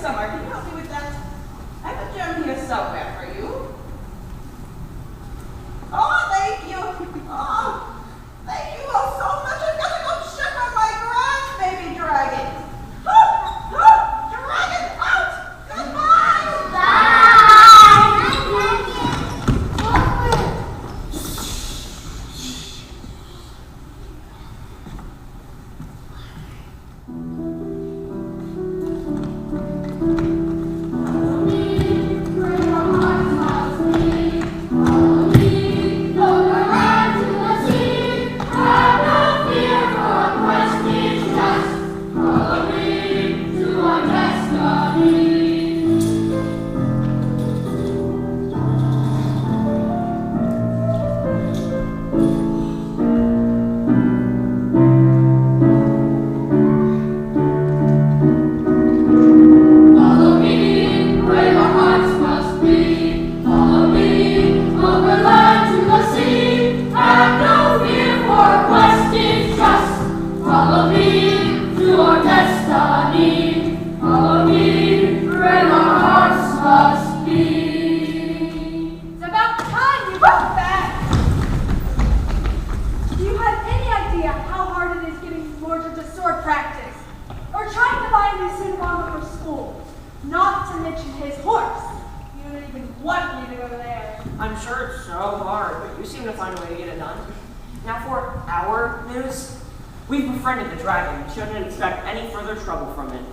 Summer, can you help me with that? I have a gem here somewhere for you. Oh, thank you. Oh, thank you all so much. I've got to go check on my grandbaby dragon. Dragon out! Goodbye! Bye! I'm sure it's so hard, but you seem to find a way to get it done. Now for our news, we've befriended the dragon and shouldn't expect any further trouble from it.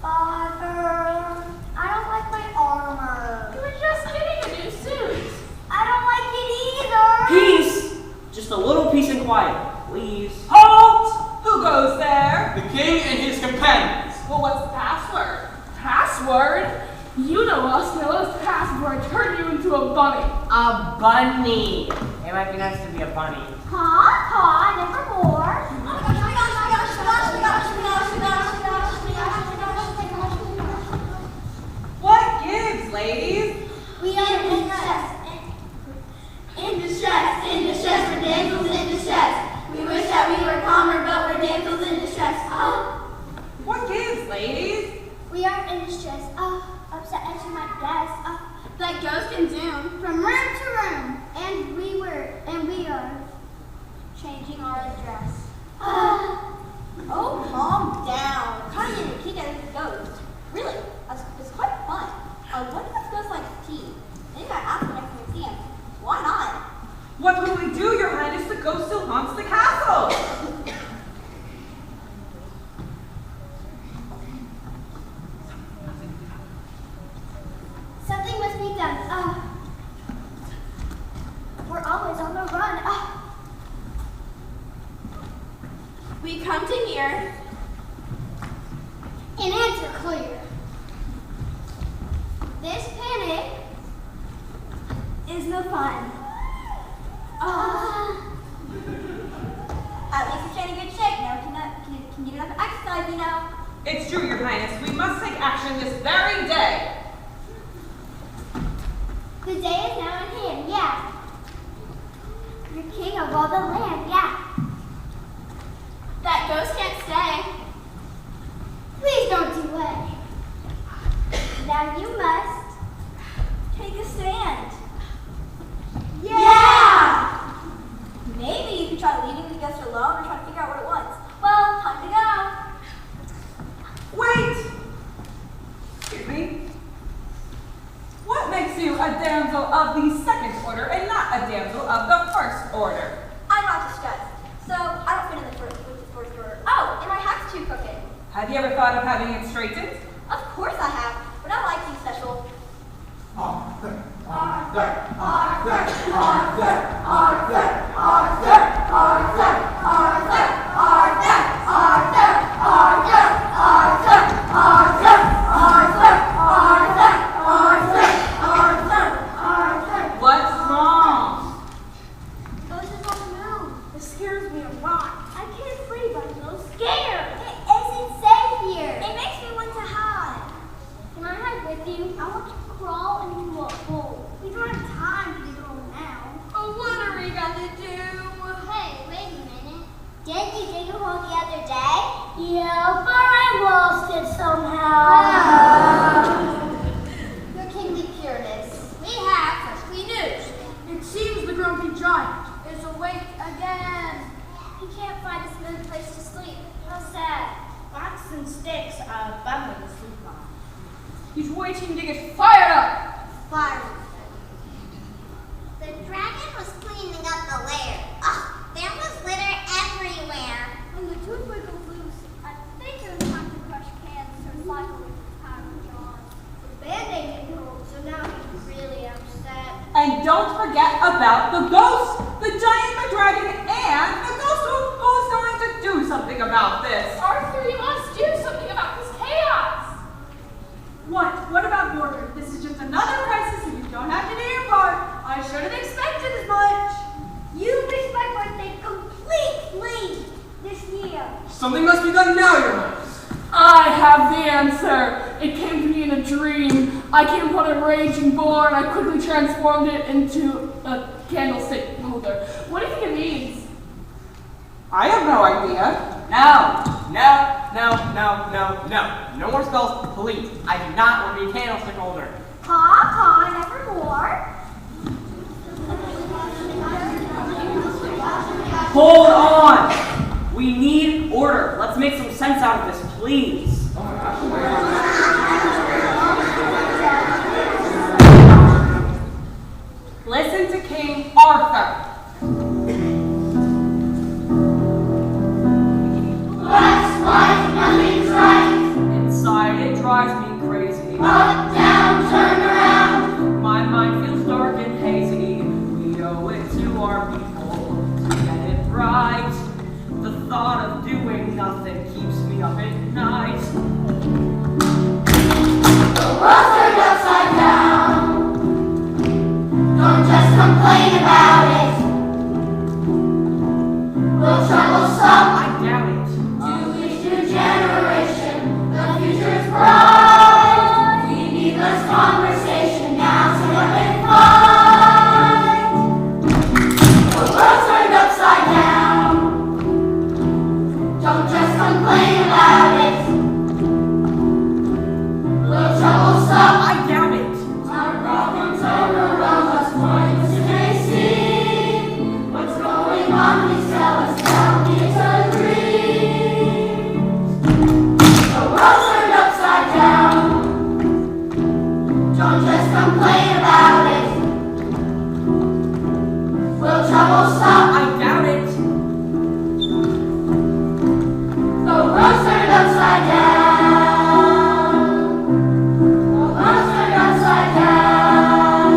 Father, I don't like my armor. You were just getting a new suit. I don't like it either. Peace! Just a little peace and quiet, please. Halt! Who goes there? The king and his companions. Well, what's the password? Password? You know us, Noah's password turned you into a bunny. A bunny. It might be nice to be a bunny. Nevermore. What gives, ladies? We are in distress, we're damsels in distress. We wish that we were calmer, but we're damsels in distress. What gives, ladies? We are in distress. Upset into my desk. Like Ghost and Zoom, from room to room. And we are changing our address. Oh, calm down. Kind of kick out of the ghost. Really, it's quite fun. What if ghost likes tea? Maybe I ask him next museum. Why not? What will we do, Your Highness? The ghost still haunts the castle. Something must be done. We're always on the run. We come to hear An answer clear. This panic is no fun. at least it's in a good shape. Now can get enough exercise, you know. It's true, Your Highness. We must take action this very day. The day is now in hand, yeah. You're king of all the land, yeah. That ghost can't stay. Please don't delay. Now you must Take a stand. Yeah! Maybe you could try leaving the ghost alone and try to figure out what it wants. Well, time to go. Wait! Excuse me. What makes you a damsel of the second order and not a damsel of the first order? I'm not distressed, so I don't fit in with the first order. Oh, and my hat's too crooked. Have you ever thought of having it straightened? Of course I have, but I like you special. What's wrong? Ghost is on the move. It scares me a lot. I can't sleep, I'm so scared. It isn't safe here. It makes me want to hide. Can I hide with you? I want to crawl into a hole. We don't have time to do it now. Oh, what are we gonna do? Hey, wait a minute. Didn't you dig a hole the other day? Yeah, but I lost it somehow. Your kingly pureness. We have freshly news. It seems the grumpy giant Is awake again. He can't find a smooth place to sleep. How sad. Rocks and sticks are a bummer to sleep on. He's waiting to get fired up. Fire. The dragon was cleaning up the lair. Oh, there was litter everywhere. When the tooth wiggled loose, I think it was time to crush cans to recycle with its power jaws. The Band-Aid didn't hold, so now he's really upset. And don't forget about the ghost, the giant, the dragon, and the ghost who's going to do something about this. Arthur, you must do something about this chaos. What about Mordred? This is just another crisis and you don't have to do your part. I should have expected as much. You missed my birthday completely this year. Something must be done now, Your Highness. I have the answer. It came to me in a dream. I came upon a raging boar and I quickly transformed it into a candlestick holder. What do you think it means? I have no idea. No. No more spells, please. I do not want to be a candlestick holder. Nevermore. Hold on! We need order. Let's make some sense out of this, please. Listen to King Arthur. Left, right, nothing's right. Inside, it drives me crazy. Up, down, turn around. My mind feels dark and hazy. We owe it to our people to get it right. The thought of doing nothing keeps me up at night. The world turned upside down. Don't just complain about it. Will trouble stop? I doubt it. To each new generation, the future is bright. We need less conversation now so let it fight. The world turned upside down. Don't just complain about it. Will trouble stop? I doubt it. Our problems overwhelm us, points you may see. What's going on? Please tell us. Tell me to agree. The world turned upside down. Don't just complain about it. Will trouble stop? I doubt it. The world turned upside down. The world turned upside down.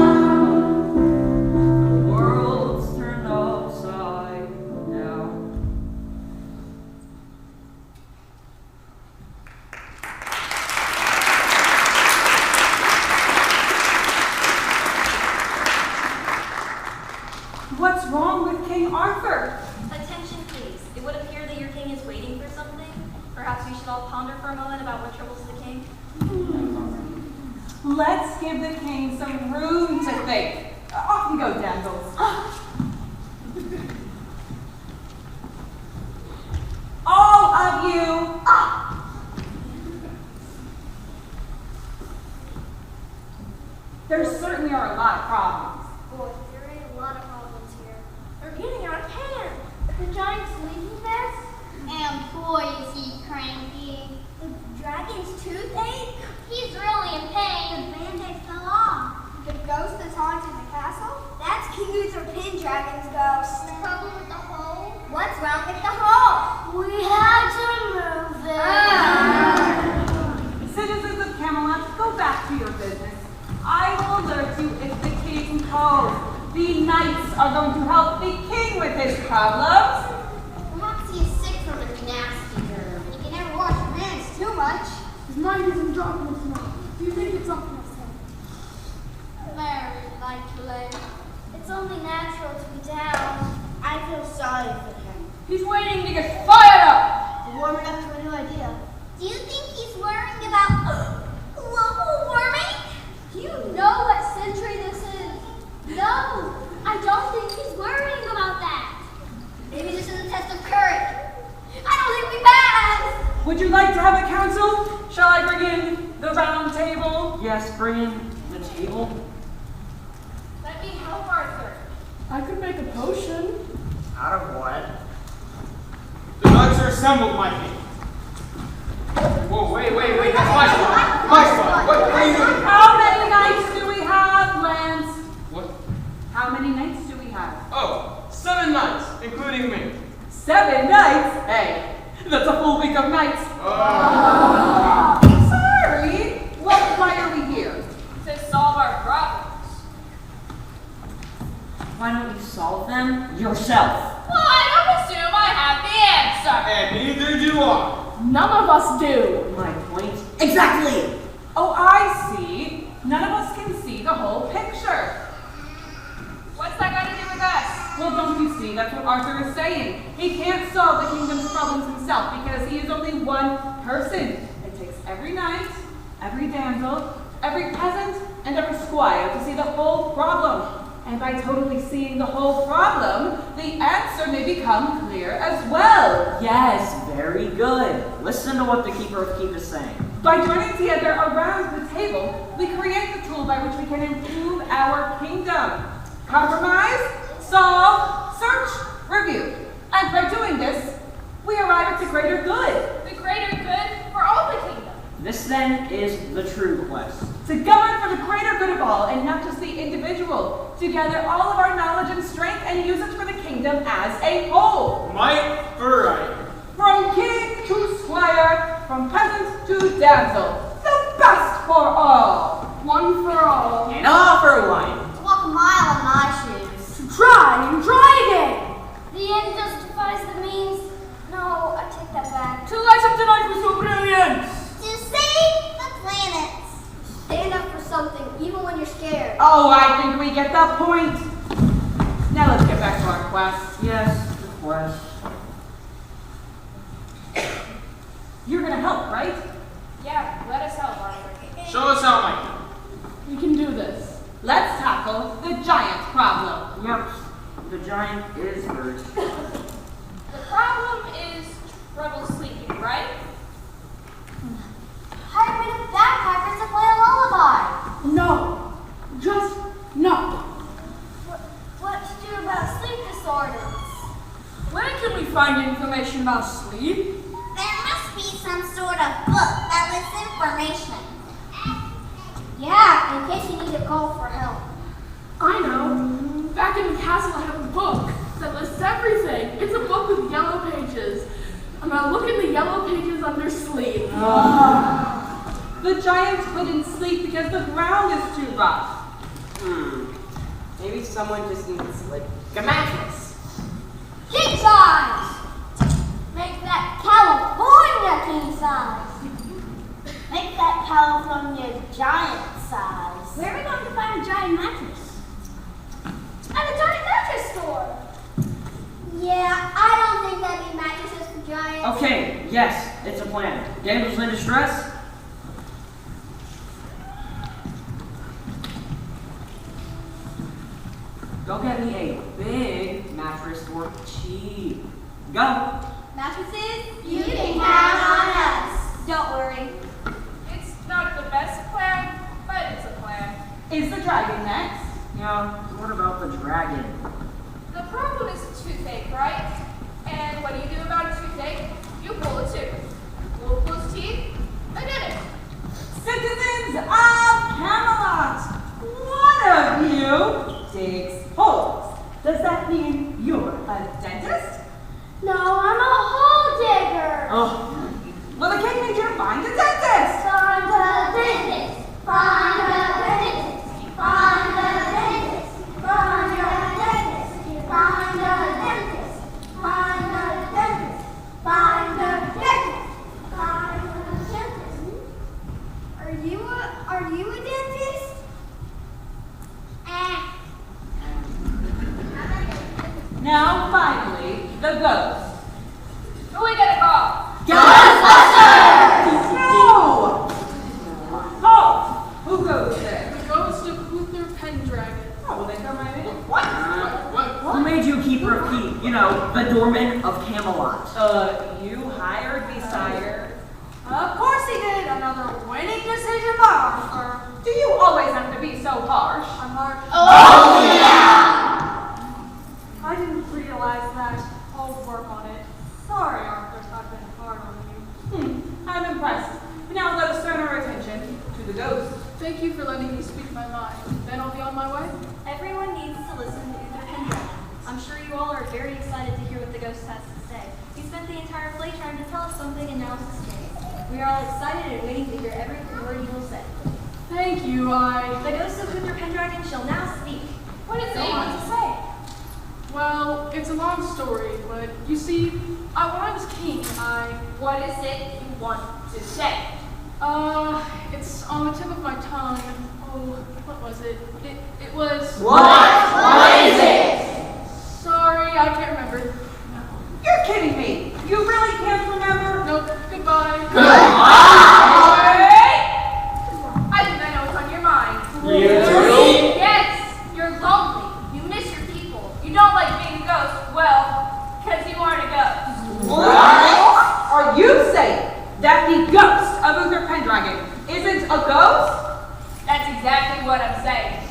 The world's turned upside down. What's wrong with King Arthur? Attention, please. It would appear that your king is waiting for something. Perhaps we should all ponder for a moment about what troubles the king. Let's give the king some room to think. Off you go, damsels. All of you. There certainly are a lot of problems. Boy, there ain't a lot of problems here. They're getting out of hand. The giant's leaking this. And boy, is he cranky. The dragon's toothache. He's really in pain. The band-aid fell off. The ghost that's haunting the castle? That's King Uther Pendragon's ghost. Trouble with the hole? What's wrong with the hole? We had to move it. Citizens of Camelot, go back to your business. I will alert you if the king calls. The knights are going to help the king with his problems. Perhaps he is sick from a nasty germ. He can never wash his hands too much. his mind isn't darkness now. Do you think it's up to us? Very likely. It's only natural to be down. I feel sorry for him. He's waiting to get fired up. Warming up to a new idea. Do you think he's worrying about global warming? Do you know what century this is? No, I don't think he's worrying about that. Maybe this is a test of courage. I don't think we passed. table? Yes, bring in the table. Let me help Arthur. I could make a potion. Out of what? The knights are assembled, my king. Whoa, wait, that's my spot. My spot. What are you doing? How many knights do we have, Lance? What? How many knights do we have? Oh, 7 knights, including me. 7 knights? Hey, that's a full week of knights. Sorry. Why are we here? To solve our problems. Why don't you solve them yourself? Well, I don't assume I have the answer. And neither do I. None of us do. My point? Exactly! Oh, I see. None of us can see the whole picture. What's that got to do with us? Well, don't you see? That's what Arthur is saying. He can't solve the kingdom's problems himself because he is only one person. It takes every knight, every damsel, every peasant, and every squire to see the whole problem. And by totally seeing the whole problem, the answer may become clear as well. Yes, very good. Listen to what the Keeper of Keep is saying. By joining together around the table, we create the tool by which we can improve our kingdom. Compromise, solve, search, review. And by doing this, we arrive at the greater good. The greater good for all the kingdom. This then is the true quest. To govern for the greater good of all and not just the individual. To gather all of our knowledge and strength and use it for the kingdom as a whole. Might for right. From king to squire, from peasant to damsel. The best for all. One for all. And all for one. To walk a mile in my shoes. Try and try again. The end justifies the means. No, I take that back. To light up the night with your brilliance. To save the planets. Stand up for something, even when you're scared. Oh, I think we get the point. Now let's get back to our quest. Yes, the quest. You're gonna help, right? Yeah, let us help, Arthur. Show us how, my king. We can do this. Let's tackle the giant problem. Yep, the giant is hurt. The problem is trouble sleeping, right? Hire me the backpackers to play a lullaby. No. Just no. What to do about sleep disorders? Where can we find information about sleep? There must be some sort of book that lists information. Yeah, in case you need to call for help. I know. Back in the castle I have a book that lists everything. It's a book with yellow pages. I'm gonna look in the yellow pages under sleep. The giant couldn't sleep because the ground is too rough. Maybe someone just needs, like, a mattress. King size! Make that California king size. Make that California giant size. Where are we going to find a giant mattress? At a giant mattress store. Yeah, I don't think that need mattresses for giants. Okay, yes, it's a plan. Damsels in distress? Go get me a big mattress for cheap. Go. Mattresses? You can count on us. Don't worry. It's not the best plan, but it's a plan. Is the dragon next? Yeah, what about the dragon? The problem is a toothache, right? And what do you do about a toothache? You pull a tooth. Pull those teeth. I did it. Citizens of Camelot, one of you digs holes. Does that mean you're a dentist? No, I'm a hole digger. Oh, Well, the king made you find a dentist. Find a dentist. Find a dentist. Find a dentist. Find a dentist. Find a dentist. Find a dentist. Find a dentist. Find a dentist. Are you a dentist? Now, finally, the ghost. Who we gonna call? No! Oh, who goes there? The ghost of Uther Pendragon. Oh, well, they come right in. What? who made you keeper of keep? You know, the doorman of Camelot. You hired me, sire. Of course he did. Another winning decision by our so harsh. I'm harsh. Oh, yeah! I didn't realize that. I'll work on it. Sorry, Arthur, I've been hard on you. I'm impressed. Now let us turn our attention to the ghost. Thank you for letting me speak my mind. Then I'll be on my way. Everyone needs to listen to Uther Pendragon. I'm sure you all are very excited to hear what the ghost has to say. He spent the entire play trying to tell us something, and now it's his chance. We are all excited and waiting to hear every word he will say. Thank you, The ghost of Uther Pendragon shall now speak. What is it you want to say? Well, it's a long story, but you see, when I was king, What is it you want to say? It's on the tip of my tongue. Oh, what was it? It was... What is it? Sorry, I can't remember. You're kidding me. You really can't remember? Nope, goodbye. Wait! I think I know what's on your mind. Yes, you're lonely. You miss your people. You don't like being a ghost. Well, because you aren't a ghost. What? Are you saying that the ghost of Uther Pendragon isn't a ghost? That's exactly what I'm saying.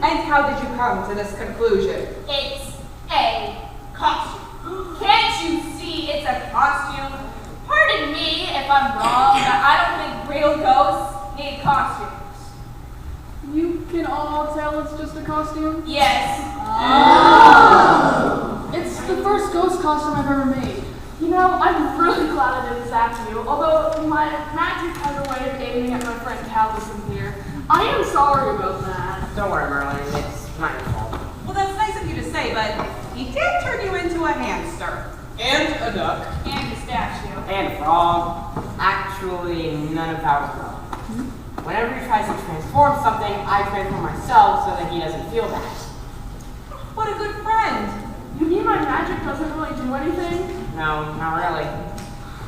And how did you come to this conclusion? It's a costume. Can't you see it's a costume? Pardon me if I'm wrong, but I don't think real ghosts need costumes. You can all tell it's just a costume? Yes. It's the first ghost costume I've ever made. You know, I'm really glad I didn't zap you, although my magic has a way of aiming at my friend Calvin here. I am sorry about that. Don't worry, Merlin. It's not your fault. Well, that's nice of you to say, but he did turn you into a hamster. And a duck. And a statue. And a frog. Actually, none of that was wrong. Whenever he tries to transform something, I transform myself so that he doesn't feel that. What a good friend. You mean my magic doesn't really do anything? No, not really.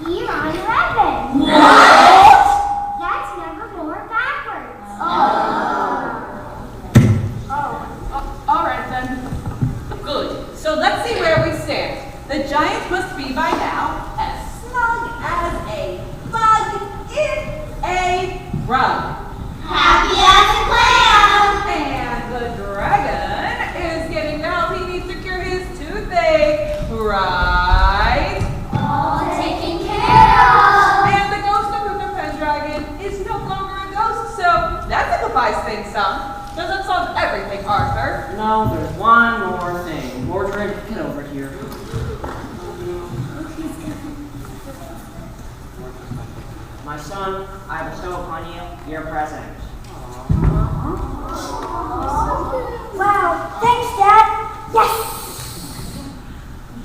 Here on 11. What? That's number 4 backwards. All right then. Good. So let's see where we stand. The giant must be by now as snug as a bug in a rug. Happy as a clam. And the dragon is getting the help he needs to cure his toothache, right? All taken care of. And the ghost of Uther Pendragon is no longer a ghost, so that simplifies things some. Doesn't solve everything, Arthur. No, there's one more thing. Mordred, get over here. My son, I bestow upon you your present. Wow, thanks, Dad. Yes.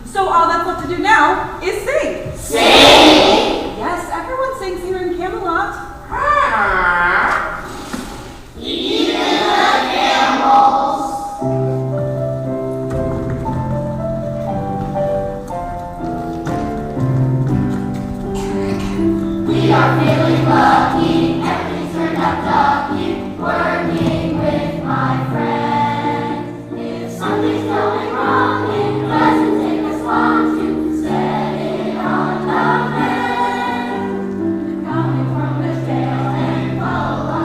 So all that's left to do now is sing. Sing! Yes, everyone sings here in Camelot. Even the camels. We are feeling lucky, everything's turned out ducky, working with my friends. If something's going wrong, it doesn't take us long to set it on the mend. Coming from the tail and follow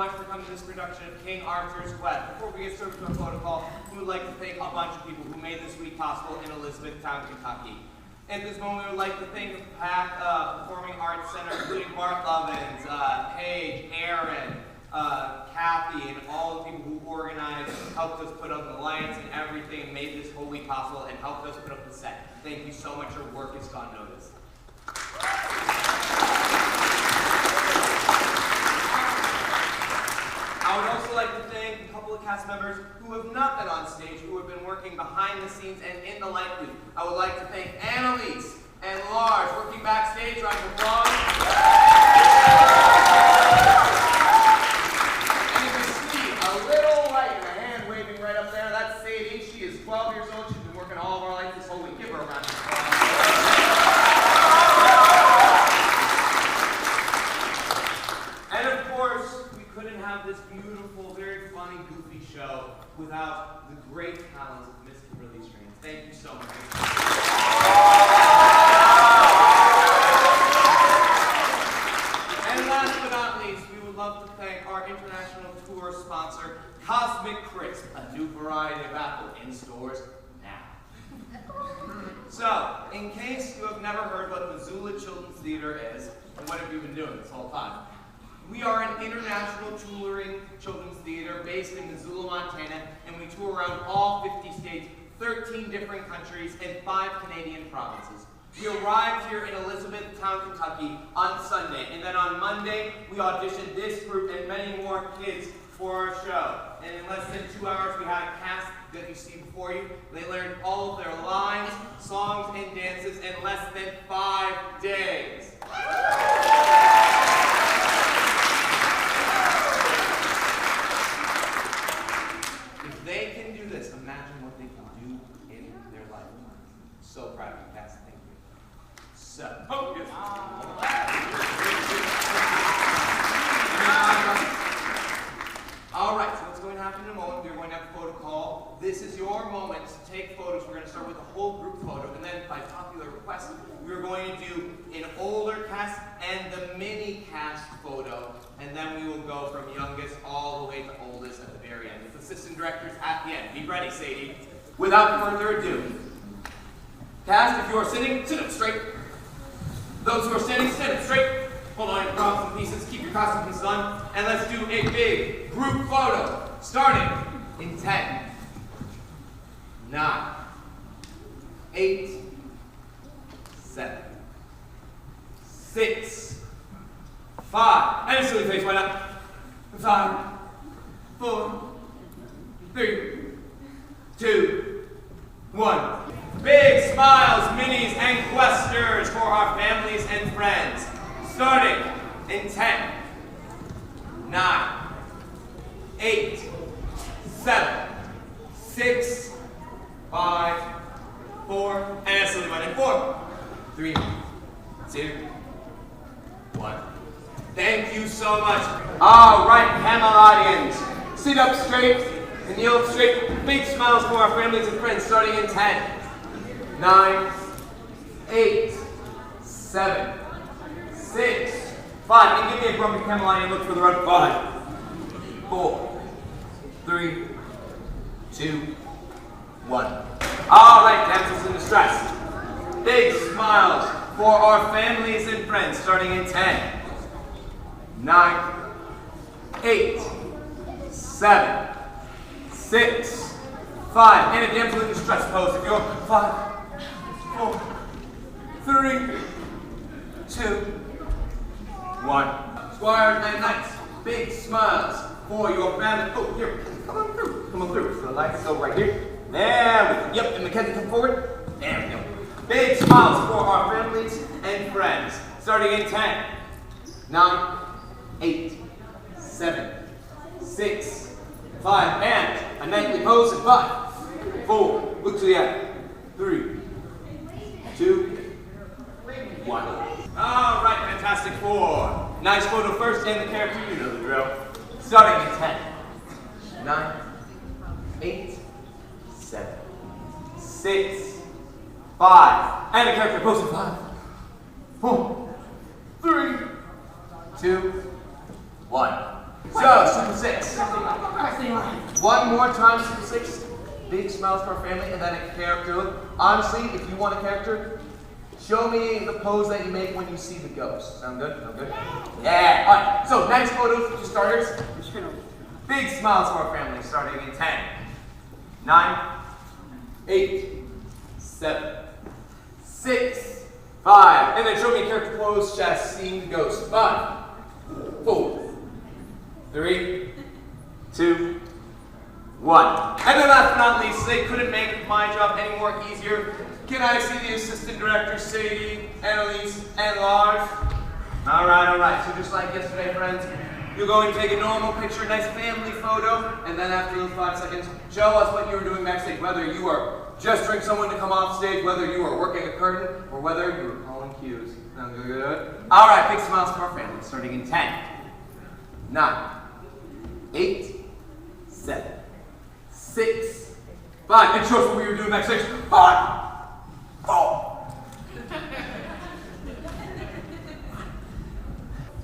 much for coming to this production of King Arthur's Quest. Before we get started with our protocol, we would like to thank a bunch of people who made this week possible in Elizabethtown, Kentucky. At this moment, we would like to thank the PAC Performing Arts Center, including Mark Lovins, Paige, Aaron, Kathy, and all the people who organized, helped us put up the lights and everything, made this whole week possible, and helped us put up the set. Thank you so much. Your work has gone noticed. I would also like to thank a couple of cast members who have not been on stage, who have been working behind the scenes and in the light booth. I would like to thank Annalise and Lars, working backstage, round of applause. And you can see a little light in her hand waving right up there. That's Sadie. She is 12 years old. She's been working all of our lights this whole week. Give her a round of applause. And of course, we couldn't have this beautiful, very funny, goofy show without the great talents of Miss Kimberly Strange. Thank you so much. And last but not least, we would love to thank our international tour sponsor, Cosmic Crisp, a new variety of apple in stores now. So, in case you have never heard what Missoula Children's Theater is, and what have you been doing this whole time? We are an international touring children's theater based in Missoula, Montana, and we tour around all 50 states, 13 different countries, and 5 Canadian provinces. We arrived here in Elizabethtown, Kentucky on Sunday, and then on Monday, we auditioned this group and many more kids for our show. And in less than 2 hours, we had a cast that you see before you. They learned all of their lines, songs, and dances in less than 5 days. If they can do this, imagine what they can do in their lifetime. So proud of you, cast. Thank you. So, focus. All right, so what's going to happen in a moment, we're going to have a photo call. This is your moment to take photos. We're going to start with a whole group photo, and then by popular request, we're going to do an older cast and the mini cast photo, and then we will go from youngest all the way to oldest at the very end, with assistant directors at the end. Be ready, Sadie. Without further ado, cast, if you are sitting, sit up straight. Those who are standing, stand up straight. Hold on your props and pieces, keep your costume pieces on, and let's do a big group photo, starting in 10, 9, 8, 7, 6, 5, and a silly face, why not? 5, 4, 3, 2, 1. Big smiles, minis, and questers for our families and friends. Starting in 10, 9, 8, 7, 6, 5, 4, and a silly one in 4, 3, 2, 1. Thank you so much. All right, Camelodians, sit up straight and kneel up straight. Big smiles for our families and friends. Starting in 10, 9, 8, 7, 6, 5, and give me a grumpy Camelodian look for the run. 5, 4, 3, 2, 1. All right, damsels in distress. Big smiles for our families and friends, starting in 10, 9, 8, 7, 6, 5, and a damsel in distress pose. If you're 5, 4, 3, 2, 1. Squires and knights, big smiles for your family. Oh, here, come on through. Come on through. So the lights go right here. There we go. Yep, and Mackenzie, come forward. There we go. Big smiles for our families and friends. Starting in 10, 9, 8, 7, 6, 5, and a knightly pose in 5, 4, look to the eye, 3, 2, 1. All right, Fantastic Four. Nice photo first and the character, you know the drill. Starting in 10, 9, 8, 7, 6, 5, and a character pose in 5, 4, 3, 2, 1. So, Super 6. One more time, Super 6. Big smiles for our family, and then a character look. Honestly, if you want a character, show me the pose that you make when you see the ghost. Sound good? Sound good? Yeah. All right. So, next photo for starters. Big smiles for our family, starting in 10, 9, 8, 7, 6, 5. And then show me a character pose, just seeing the ghost. 5, 4, 3, 2, 1. And then last but not least, they couldn't make my job any more easier. Can I see the assistant directors, Sadie, Annalise, and Lars? All right. So just like yesterday, friends, you're going to take a normal picture, a nice family photo, and then after those 5 seconds, show us what you were doing backstage, whether you are gesturing someone to come off stage, whether you are working a curtain, or whether you were calling cues. Sound good? All right, big smiles for our family, starting in 10, 9, 8, 7, 6, 5. And show us what we were doing backstage. 5, 4.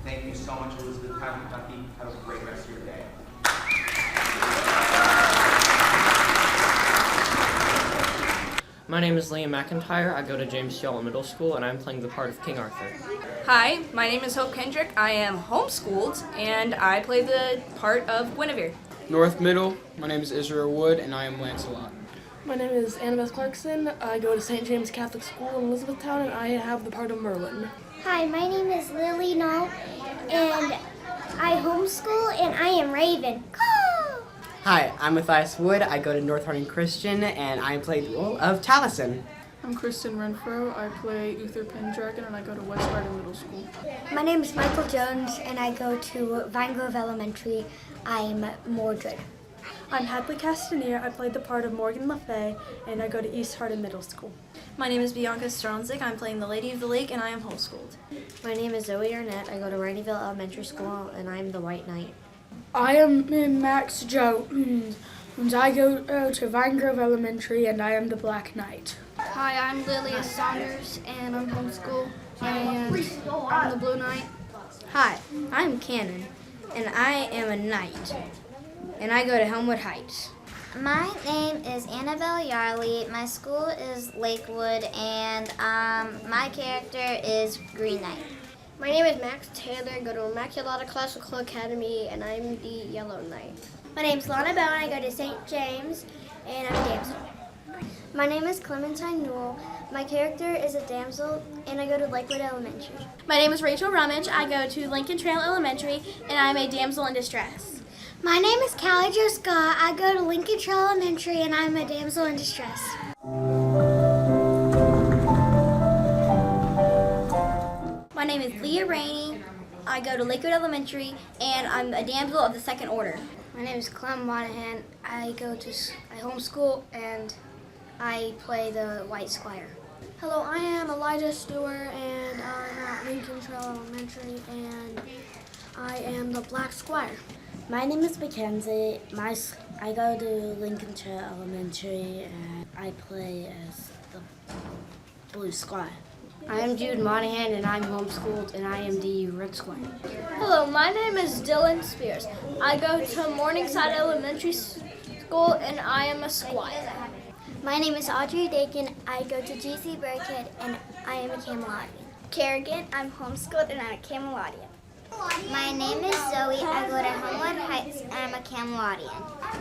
Thank you so much, Elizabeth. Have a great rest of your day. My name is Liam McIntyre. I go to James Shell Middle School, and I'm playing the part of King Arthur. Hi, my name is Hope Kendrick. I am homeschooled, and I play the part of Guinevere. North Middle, my name is Israel Wood, and I am Lancelot. My name is Annabeth Clarkson. I go to St. James Catholic School in Elizabethtown, and I have the part of Merlin. Hi, my name is Lily Knoll, and I homeschool, and I am Raven. Hi, I'm Matthias Wood. I go to North Harding Christian, and I play the role of Taliesin. I'm Kristen Renfro. I play Uther Pendragon, and I go to West Harding Middle School. My name is Michael Jones, and I go to Vine Grove Elementary. I'm Mordred. I'm Hadley Castanier. I played the part of Morgan Le Fay, and I go to East Harding Middle School. My name is Bianca Stronzik. I'm playing the Lady of the Lake, and I am homeschooled. My name is Zoe Arnett. I go to Raineyville Elementary School, and I'm the White Knight. I am Max Jones, and I go to Vine Grove Elementary, and I am the Black Knight. Hi, I'm Lilia Saunders, and I'm homeschooled, and I'm the Blue Knight. Hi, I'm Cannon, and I am a knight, and I go to Helmwood Heights. My name is Annabelle Yarley. My school is Lakewood, and my character is Green Knight. My name is Max Taylor. I go to Immaculata Classical Academy, and I'm the Yellow Knight. My name's Lana Bell, and I go to St. James, and I'm a damsel. My name is Clementine Newell. My character is a damsel, and I go to Lakewood Elementary. My name is Rachel Rummage. I go to Lincoln Trail Elementary, and I'm a damsel in distress. My name is Callie Jo Scott. I go to Lincoln Trail Elementary, and I'm a damsel in distress. My name is Leah Rainey. I go to Lakewood Elementary, and I'm a damsel of the second order. My name is Clem Monahan. I homeschool, and I play the White Squire. Hello, I am Elijah Stewart, and I'm at Lincoln Trail Elementary, and I am the Black Squire. My name is Mackenzie. I go to Lincoln Trail Elementary, and I play as the Blue Squire. I am Jude Monahan, and I'm homeschooled, and I am the Red Squire. Hello, my name is Dylan Spears. I go to Morningside Elementary School, and I am a squire. My name is Audrey Dakin. I go to GC Burkhead, and I am a Camelodian. Kerrigan, I'm homeschooled, and I'm a Camelodian. My name is Zoe. I go to Homewood Heights, and I'm a Camelodian.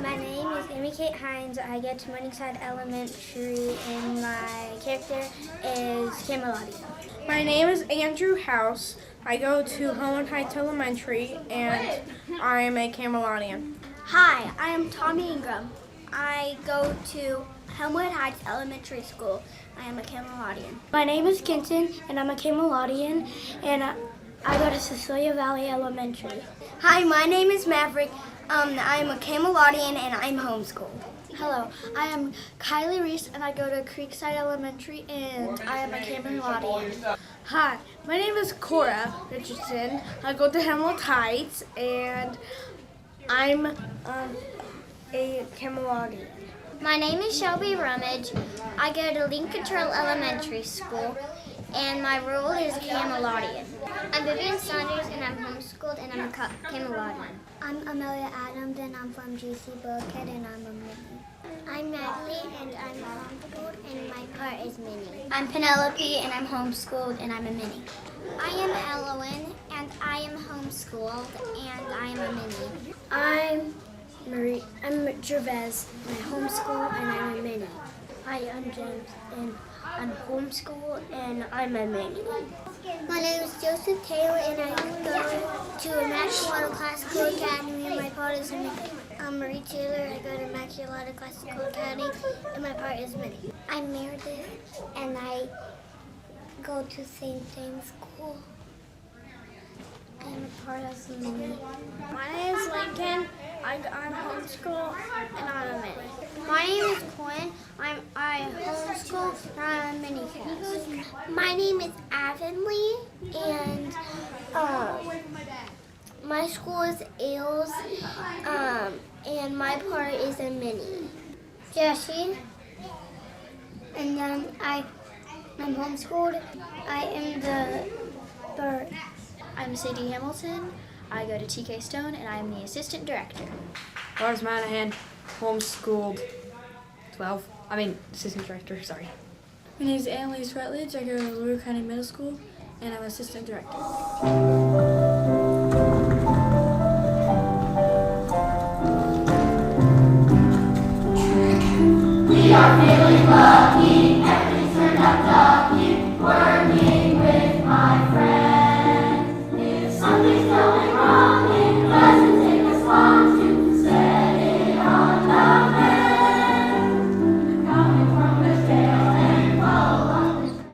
My name is Amy Kate Hines. I go to Morningside Elementary, and my character is Camelodian. My name is Andrew House. I go to Homewood Heights Elementary, and I am a Camelodian. Hi, I am Tommy Ingram. I go to Homewood Heights Elementary School. I am a Camelodian. My name is Kenton, and I'm a Camelodian, and I go to Cecilia Valley Elementary. Hi, my name is Maverick. I'm a Camelodian, and I'm homeschooled. Hello, I am Kylie Reese, and I go to Creekside Elementary, and I am a Camelodian. Hi, my name is Cora Richardson. I go to Hamlet Heights, and I'm a Camelodian. My name is Shelby Rummage. I go to Lincoln Trail Elementary School, and my role is Camelodian. I'm Vivian Saunders, and I'm homeschooled, and I'm a Camelodian. I'm Amelia Adams, and I'm from GC Bulkhead, and I'm a Minnie. I'm Natalie, and I'm homeschooled, and my part is Minnie. I'm Penelope, and I'm homeschooled, and I'm a Minnie. I am Elowen, and I am homeschooled, and I am a Minnie. I'm Marie. I'm Gervais, and I homeschool, and I'm a Minnie. Hi, I'm James, and I'm homeschooled, and I'm a Minnie. My name is Joseph Taylor, and I go to Immaculata Classical Academy, and my part is Minnie. I'm Marie Taylor, I go to Immaculata Classical Academy, and my part is Minnie. I'm Meredith, and I go to St. James School, and my part is Minnie. My name is Lincoln, I'm homeschooled, and I'm a Minnie. My name is Quinn, I homeschool, and I'm a Minnie cast. My name is Avonlea, and my school is Ailes, and my part is a Minnie. Jessie, and then I'm homeschooled. I am the bird. I'm Sadie Hamilton. I go to TK Stone, and I'm the assistant director. Lars Manahan, homeschooled, assistant director, sorry. My name is Annalise Rutledge. I go to LaRue County Middle School, and I'm assistant director. We are feeling lucky, everything's turned out ducky, working with my friends. If something's going